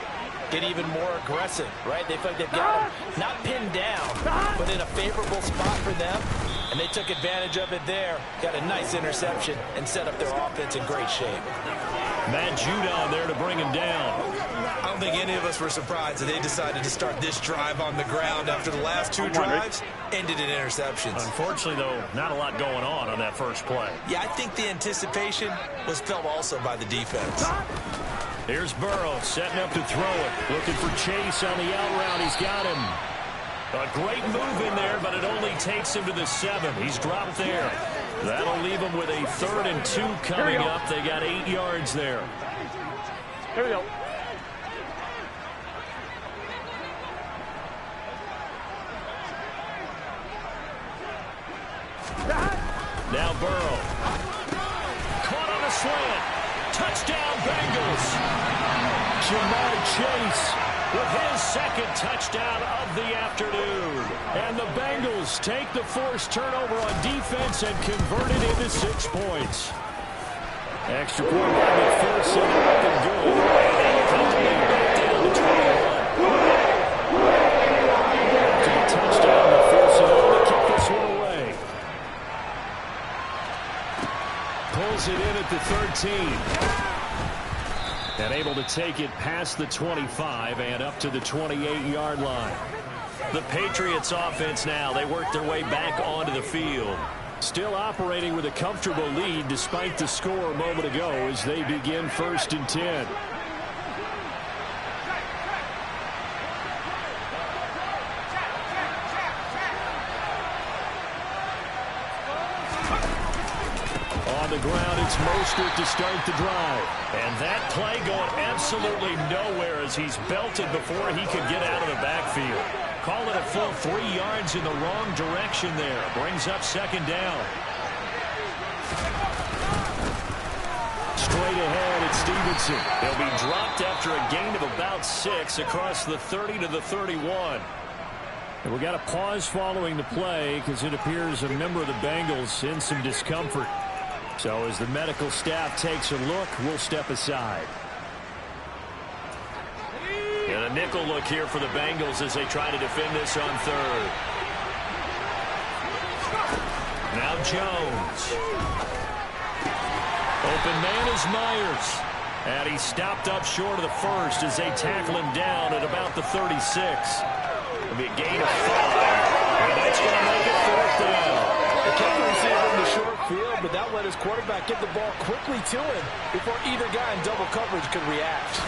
get even more aggressive, right? They feel like they've got them not pinned down, but in a favorable spot for them. And they took advantage of it there, got a nice interception, and set up their offense in great shape. Matt Judon there to bring him down. I don't think any of us were surprised that they decided to start this drive on the ground after the last two drives ended in interceptions. Unfortunately, though, not a lot going on that first play. Yeah, I think the anticipation was felt also by the defense. Here's Burrow setting up to throw it. Looking for Chase on the out route. He's got him. A great move in there, but it only takes him to the 7. He's dropped there. That'll leave him with a 3rd and 2 coming up. They got 8 yards there. Here we go. Now Burrow. Caught on a slant. Touchdown Bengals. Jamar Chase with his 2nd touchdown of the afternoon. And the Bengals take the forced turnover on defense and convert it into 6 points. Extra point by McPherson, looking good. And coming back down to 21. To the touchdown, McPherson able to kick this one away. Pulls it in at the 13. And able to take it past the 25 and up to the 28-yard line. The Patriots offense now, they work their way back onto the field. Still operating with a comfortable lead despite the score a moment ago as they begin 1st and 10. On the ground, it's Mostert to start the drive. And that play going absolutely nowhere as he's belted before he could get out of the backfield. Call it a full 3 yards in the wrong direction there. Brings up 2nd down. Straight ahead, it's Stevenson. He'll be dropped after a gain of about 6 across the 30 to the 31. And we got a pause following the play because it appears a member of the Bengals in some discomfort. So as the medical staff takes a look, we'll step aside. And a nickel look here for the Bengals as they try to defend this on 3rd. Now Jones. Open man is Myers. And he's stopped up short of the 1st as they tackle him down at about the 36. It'll be a gain of 5. And that's going to make it 4th down. They kept the receiver in the short field, but that let his quarterback get the ball quickly to him before either guy in double coverage could react.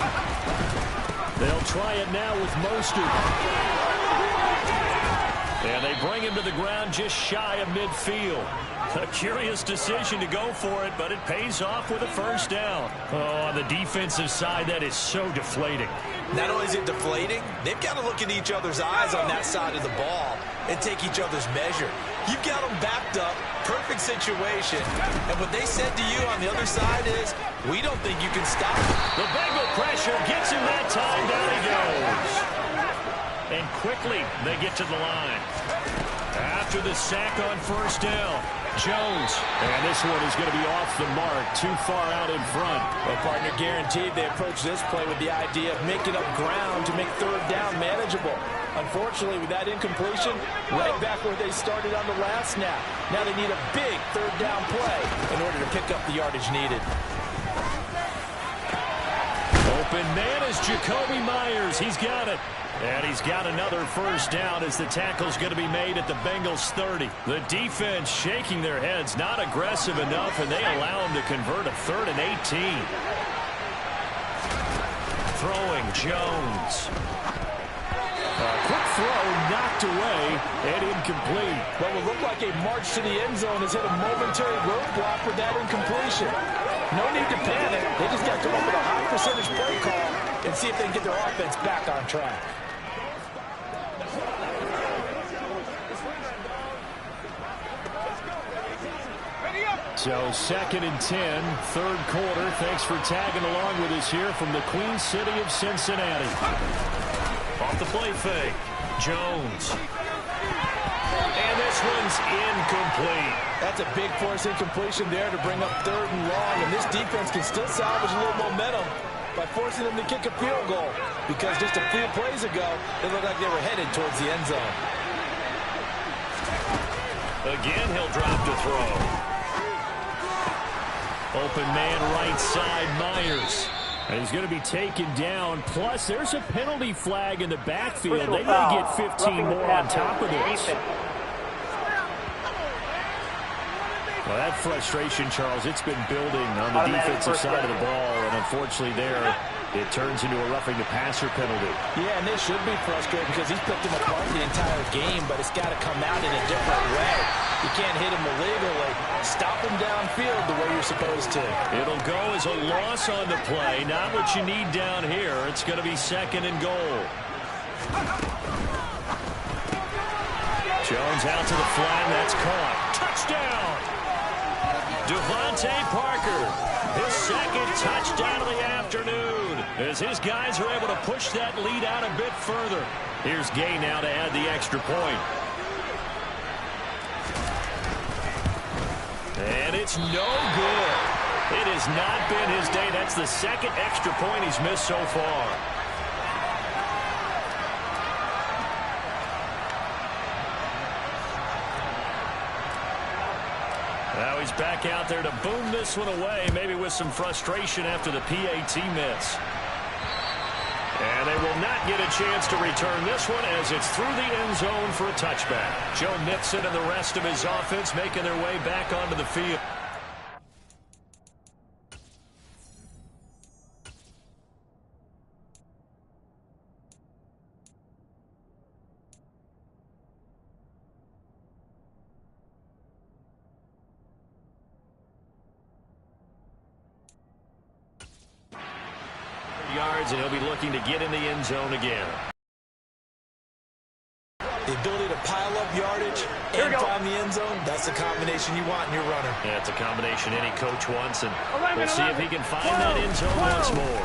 They'll try it now with Mostert. And they bring him to the ground just shy of midfield. A curious decision to go for it, but it pays off with a 1st down. Oh, on the defensive side, that is so deflating. Not only is it deflating, they've got to look in each other's eyes on that side of the ball and take each other's measure. You've got them backed up, perfect situation, and what they said to you on the other side is, we don't think you can stop it. The Bengal pressure gets him that time, down he goes. And quickly, they get to the line. After the sack on 1st down, Jones. And this one is going to be off the mark, too far out in front. Well, partner, guaranteed they approach this play with the idea of making up ground to make 3rd down manageable. Unfortunately, with that incompletion, right back where they started on the last snap. Now they need a big 3rd down play in order to pick up the yardage needed. Open man is Jacoby Myers. He's got it. And he's got another 1st down as the tackle's going to be made at the Bengals 30. The defense shaking their heads, not aggressive enough, and they allow him to convert a 3rd and 18. Throwing Jones. A quick throw knocked away and incomplete. What will look like a march to the end zone has hit a momentary roadblock with that incompletion. No need to panic. They just got to come up with a high percentage play call and see if they can get their offense back on track. So 2nd and 10, 3rd quarter. Thanks for tagging along with us here from the Queen City of Cincinnati. Off the play fake, Jones. And this one's incomplete. That's a big force incompletion there to bring up 3rd and long, and this defense can still salvage a little momentum by forcing them to kick a field goal, because just a few plays ago, it looked like they were headed towards the end zone. Again, he'll drop to throw. Open man right side, Myers. And he's going to be taken down. Plus, there's a penalty flag in the backfield. They may get 15 more on top of this. Well, that frustration, Charles, it's been building on the defensive side of the ball. And unfortunately there, it turns into a roughing the passer penalty. Yeah, and they should be frustrated because he's picked him apart the entire game, but it's got to come out in a different way. You can't hit him illegally. Stop him downfield the way you're supposed to. It'll go as a loss on the play. Not what you need down here. It's going to be 2nd and goal. Jones out to the flat. That's caught. Touchdown! Devontae Parker, his 2nd touchdown of the afternoon, as his guys are able to push that lead out a bit further. Here's Gay now to add the extra point. And it's no good. It has not been his day. That's the 2nd extra point he's missed so far. Now he's back out there to boom this one away, maybe with some frustration after the PAT miss. And they will not get a chance to return this one as it's through the end zone for a touchback. Joe Mixon and the rest of his offense making their way back onto the field. Yards, and he'll be looking to get in the end zone again. The ability to pile up yardage and find the end zone, that's the combination you want in your runner. Yeah, it's a combination any coach wants, and we'll see if he can find that end zone once more.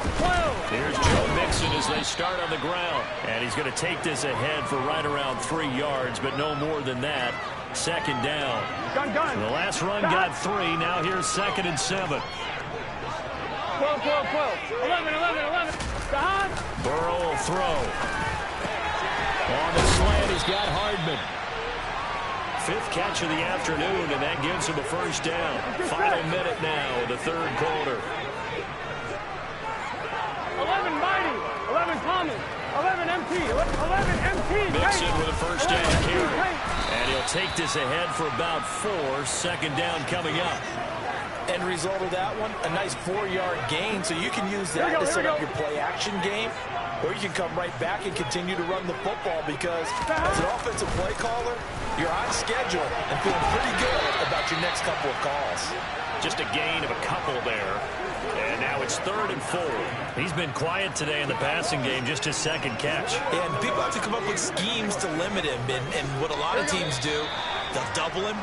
Here's Joe Mixon as they start on the ground, and he's going to take this ahead for right around 3 yards, but no more than that. 2nd down. So the last run got 3. Now here's 2nd and 7. 12, 11. Burrow will throw. On the slant, he's got Hardman. 5th catch of the afternoon, and that gives him a 1st down. Final minute now of the 3rd quarter. 11 Mighty, 11 Thomas, 11 MT, 11 MT. Mixon with a 1st down carry. And he'll take this ahead for about 4. 2nd down coming up. End result of that one, a nice 4-yard gain, so you can use that to set up your play-action game, or you can come right back and continue to run the football because as an offensive play caller, you're on schedule and feeling pretty good about your next couple of calls. Just a gain of a couple there. And now it's 3rd and 4. He's been quiet today in the passing game, just his 2nd catch. And people have to come up with schemes to limit him, and what a lot of teams do, they'll double him,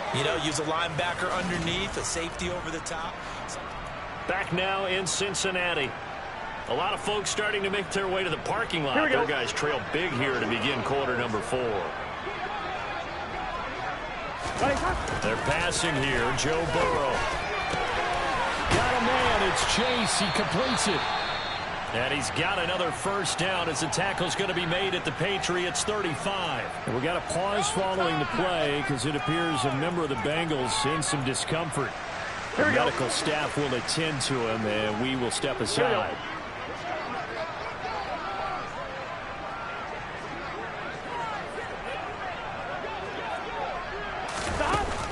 use a linebacker underneath, a safety over the top. Back now in Cincinnati. A lot of folks starting to make their way to the parking lot. Their guys trail big here to begin quarter number 4. They're passing here. Joe Burrow. Got a man. It's Chase. He completes it. And he's got another 1st down as the tackle's going to be made at the Patriots 35. And we got a pause following the play because it appears a member of the Bengals in some discomfort. The medical staff will attend to him, and we will step aside.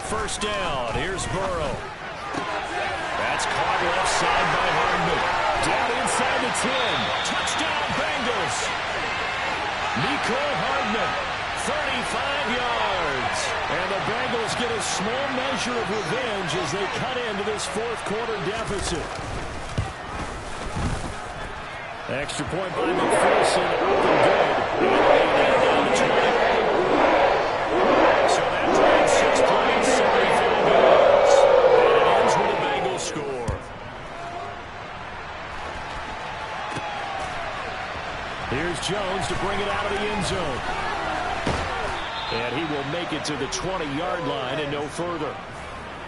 1st down. Here's Burrow. That's caught left side by Hardman. Down inside the 10. Touchdown, Bengals. Nicole Hardman, 35 yards. And the Bengals get a small measure of revenge as they cut into this 4th quarter deficit. Extra point by McPherson. Open good. Down to 20. So that drives 6 points, 75 yards. And it ends with a Bengals score. Here's Jones to bring it out of the end zone. And he will make it to the 20-yard line and no further.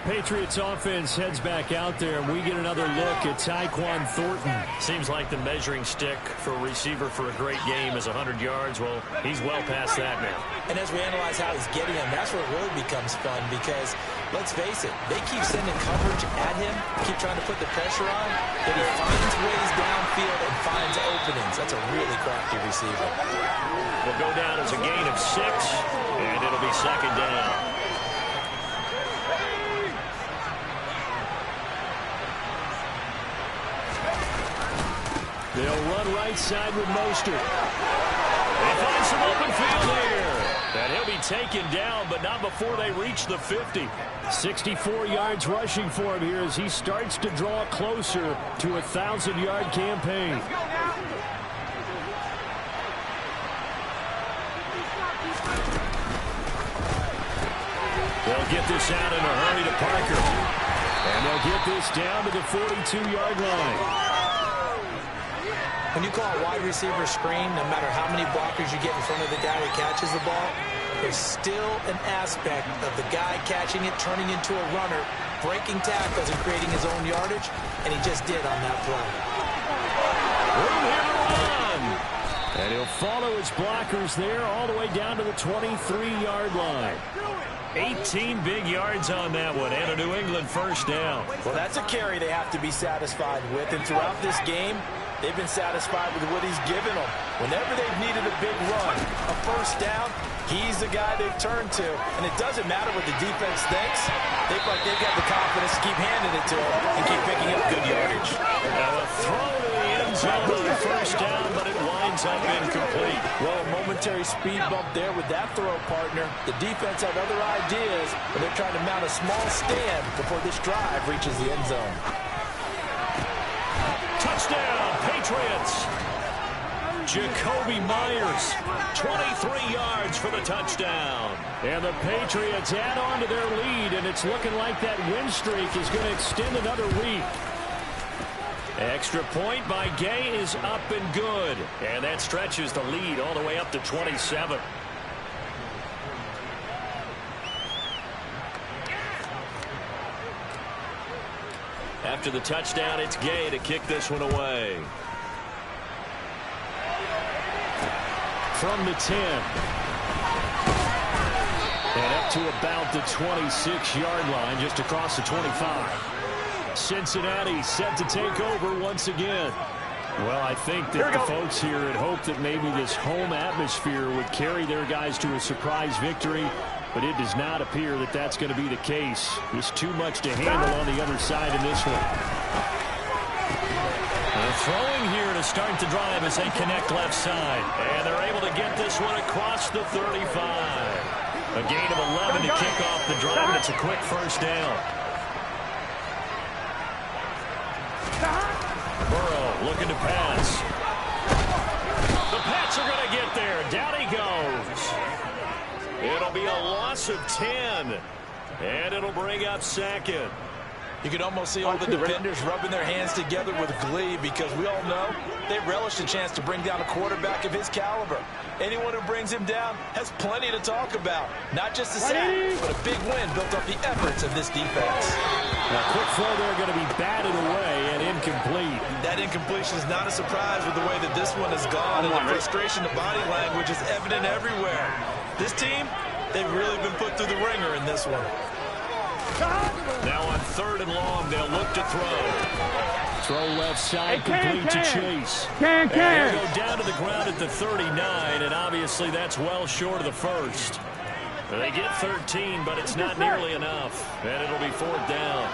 Patriots offense heads back out there, and we get another look at Tyquan Thornton. Seems like the measuring stick for a receiver for a great game is 100 yards. Well, he's well past that now. And as we analyze how he's getting them, that's where it really becomes fun because, let's face it, they keep sending coverage at him, keep trying to put the pressure on, but he finds ways downfield and finds openings. That's a really crafty receiver. Will go down as a gain of 6, and it'll be second down. They'll run right side with Mostert. They find some open field here. And he'll be taken down, but not before they reach the 50. 64 yards rushing for him here as he starts to draw closer to a 1,000-yard campaign. They'll get this out in a hurry to Parker. And they'll get this down to the 42-yard line. When you call a wide receiver screen, no matter how many blockers you get in front of the guy that catches the ball, there's still an aspect of the guy catching it, turning into a runner, breaking tackles and creating his own yardage, and he just did on that play. Room here to run. And he'll follow his blockers there all the way down to the 23-yard line. 18 big yards on that one, and a New England first down. Well, that's a carry they have to be satisfied with, and throughout this game, they've been satisfied with what he's given them. Whenever they've needed a big run, a first down, he's the guy they've turned to. And it doesn't matter what the defense thinks. They feel like they've got the confidence to keep handing it to him and keep picking up good yardage. Now a throw to the end zone on the first down, but it winds up incomplete. Well, a momentary speed bump there with that throw, partner. The defense had other ideas, but they're trying to mount a small stand before this drive reaches the end zone. Touchdown, Patriots. Jacoby Myers, 23 yards for the touchdown. And the Patriots add on to their lead, and it's looking like that win streak is going to extend another week. Extra point by Gay is up and good. And that stretches the lead all the way up to 27. After the touchdown, it's Gay to kick this one away. From the 10. And up to about the 26-yard line, just across the 25. Cincinnati set to take over once again. Well, I think that the folks here had hoped that maybe this home atmosphere would carry their guys to a surprise victory, but it does not appear that that's going to be the case. There's too much to handle on the other side in this one. They're throwing here to start the drive as they connect left side. And they're able to get this one across the 35. A gain of 11 to kick off the drive, and it's a quick first down. Burrow looking to pass. The Pats are going to get there. Down he goes. It'll be a loss of 10. And it'll bring up second. You can almost see all the defenders rubbing their hands together with glee because we all know they relish the chance to bring down a quarterback of his caliber. Anyone who brings him down has plenty to talk about. Not just a sack, but a big win built off the efforts of this defense. Now, quick throw there going to be batted away and incomplete. That incompletion is not a surprise with the way that this one has gone, and the frustration of body language is evident everywhere. This team, they've really been put through the ringer in this one. Now on 3rd and long, they'll look to throw. Throw left side, complete to Chase. And he'll go down to the ground at the 39, and obviously that's well short of the first. They get 13, but it's not nearly enough, and it'll be 4th down.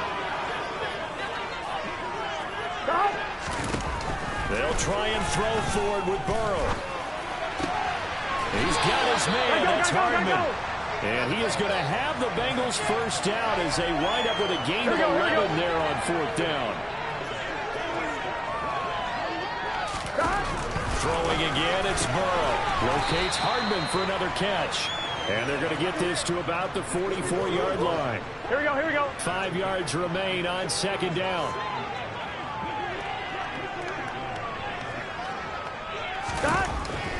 They'll try and throw forward with Burrow. He's got his man, that's Hardman. And he is going to have the Bengals first down as they wind up with a gain of 11 there on 4th down. Throwing again, it's Burrow. Locates Hardman for another catch. And they're going to get this to about the 44-yard line. Here we go. 5 yards remain on 2nd down.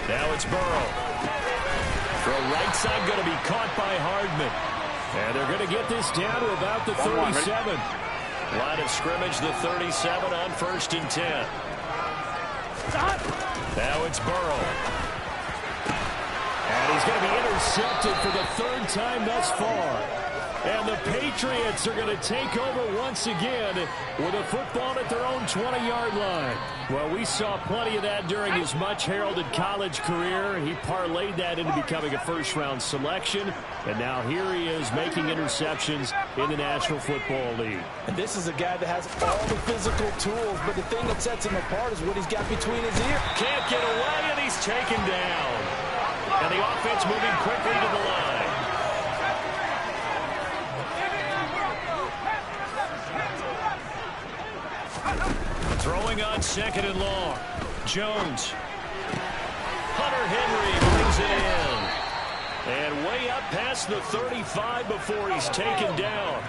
Now it's Burrow. The right side going to be caught by Hardman. And they're going to get this down to about the 37. Line of scrimmage, the 37 on 1st and 10. Now it's Burrow. And he's going to be intercepted for the 3rd time thus far. And the Patriots are going to take over once again with a football at their own 20-yard line. Well, we saw plenty of that during his much-heralded college career. He parlayed that into becoming a first-round selection. And now here he is making interceptions in the National Football League. And this is a guy that has all the physical tools, but the thing that sets him apart is what he's got between his ears. Can't get away, and he's taken down. And the offense moving quickly to the line. Throwing on 2nd and long. Jones. Hunter Henry brings it in. And way up past the 35 before he's taken down.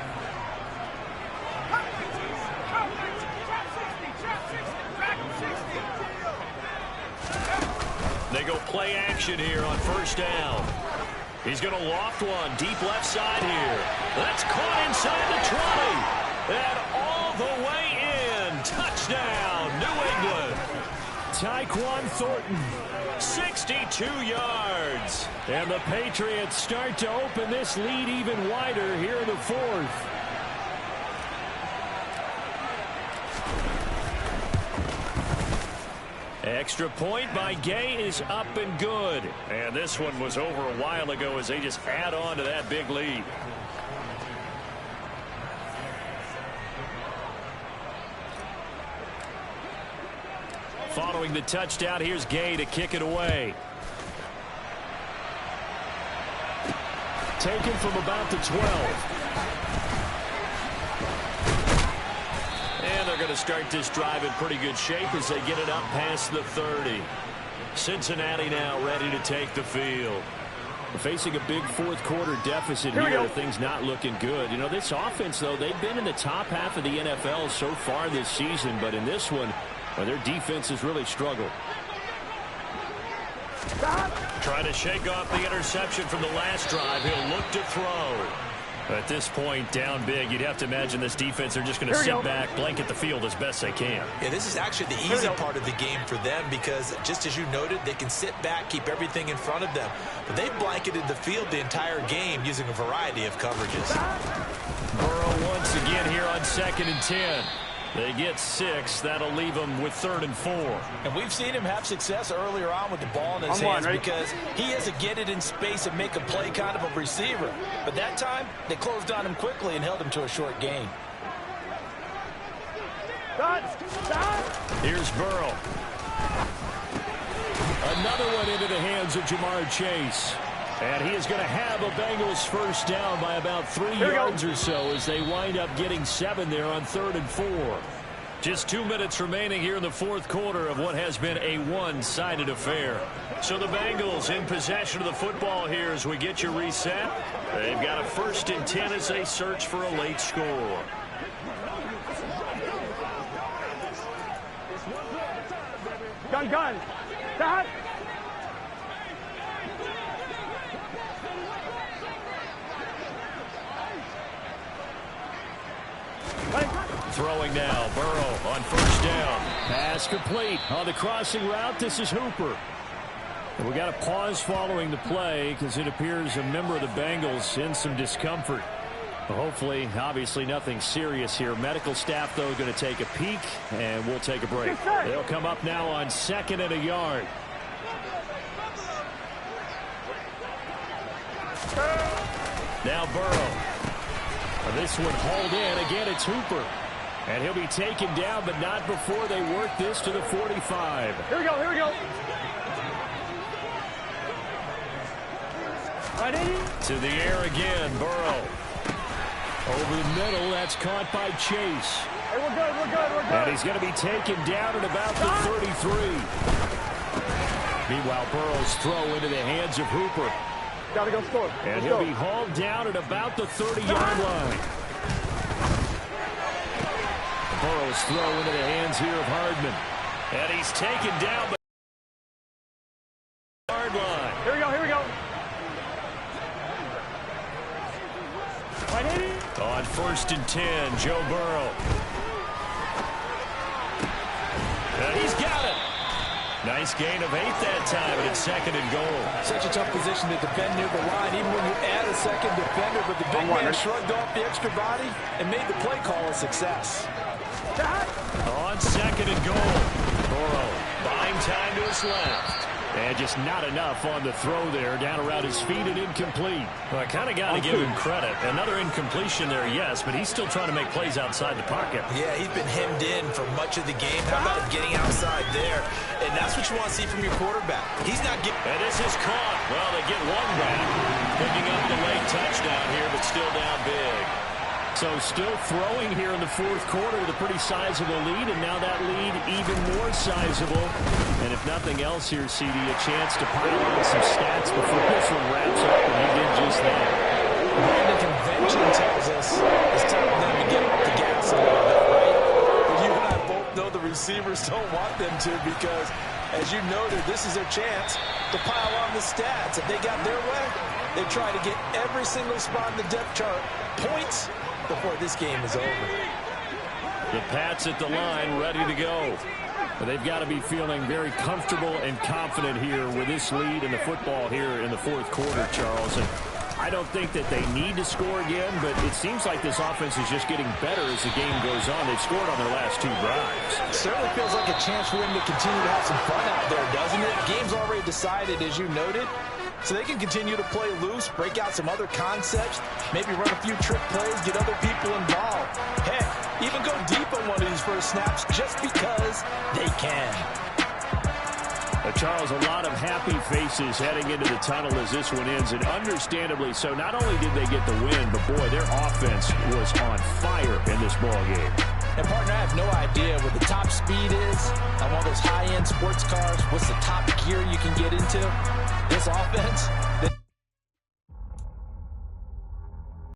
They go play action here on 1st down. He's going to loft one deep left side here. That's caught inside the 20. And all the way in. Touchdown, New England. Tyquan Thornton, 62 yards. And the Patriots start to open this lead even wider here in the 4th. Extra point by Gay is up and good. And this one was over a while ago as they just add on to that big lead. Following the touchdown, here's Gay to kick it away. Taken from about the 12. And they're going to start this drive in pretty good shape as they get it up past the 30. Cincinnati now ready to take the field. Facing a big 4th quarter deficit here. Things not looking good. You know, this offense, though, they've been in the top half of the NFL so far this season. But in this one, well, their defense has really struggled. Trying to shake off the interception from the last drive. He'll look to throw. At this point, down big, you'd have to imagine this defense, they're just going to sit back, blanket the field as best they can. Yeah, this is actually the easy part of the game for them because, just as you noted, they can sit back, keep everything in front of them. But they've blanketed the field the entire game using a variety of coverages. Burrow once again here on 2nd and 10. They get 6. That'll leave them with 3rd and 4. And we've seen him have success earlier on with the ball in his hands because he has to get it in space and make a play kind of a receiver. But that time, they closed on him quickly and held him to a short gain. Here's Burrow. Another one into the hands of Jamar Chase. And he is going to have a Bengals 1st down by about 3 yards or so as they wind up getting 7 there on 3rd and 4. Just 2 minutes remaining here in the 4th quarter of what has been a one-sided affair. So the Bengals in possession of the football here as we get you reset. They've got a 1st and 10 as they search for a late score. Gun. Stop. Throwing now, Burrow on 1st down. Pass complete on the crossing route. This is Hooper. And we got a pause following the play because it appears a member of the Bengals in some discomfort. Hopefully, obviously nothing serious here. Medical staff, though, going to take a peek, and we'll take a break. They'll come up now on 2nd and a yard. Now Burrow. This one hauled in. Again, it's Hooper. And he'll be taken down, but not before they work this to the 45. Here we go. Ready? To the air again, Burrow. Over the middle, that's caught by Chase. Hey, we're good. And he's going to be taken down at about the 33. Meanwhile, Burrow's throw into the hands of Hooper. Gotta go score. And he'll be hauled down at about the 30-yard line. Burrow's throw into the hands here of Hardman. And he's taken down by the yard line. Here we go. On 1st and 10, Joe Burrow. And he's got it. Nice gain of 8 that time, and it's 2nd and goal. Such a tough position to defend near the line, even when you add a second defender. But the big man shrugged off the extra body and made the play call a success. On 2nd and goal, Burrow buying time to his left. And just not enough on the throw there, down around his feet and incomplete. Well, I kind of got to give him credit. Another incompletion there, yes, but he's still trying to make plays outside the pocket. Yeah, he's been hemmed in for much of the game. How about him getting outside there? And that's what you want to see from your quarterback. He's not getting... And this is caught. Well, they get one back. Picking up the late touchdown here, but still down big. So still throwing here in the 4th quarter with a pretty sizable lead, and now that lead even more sizable. And if nothing else here, CD, a chance to pile on some stats before this one wraps up, and he did just that. Brandon, convention tells us it's time for them to get off the gas a little bit, right? But you and I both know the receivers don't want them to, because, as you noted, this is their chance to pile on the stats. If they got their way, they try to get every single spot in the depth chart points before this game is over. The Pats at the line, ready to go. But they've got to be feeling very comfortable and confident here with this lead in the football here in the 4th quarter, Charles. And I don't think that they need to score again, but it seems like this offense is just getting better as the game goes on. They've scored on their last 2 drives. It certainly feels like a chance for them to continue to have some fun out there, doesn't it? Game's already decided, as you noted. So they can continue to play loose, break out some other concepts, maybe run a few trick plays, get other people involved. Heck, even go deep on one of these first snaps just because they can. Charles, a lot of happy faces heading into the tunnel as this one ends, and understandably so. Not only did they get the win, but boy, their offense was on fire in this ball game. And partner, I have no idea what the top speed is on one of those high-end sports cars. What's the top gear you can get into? This offense,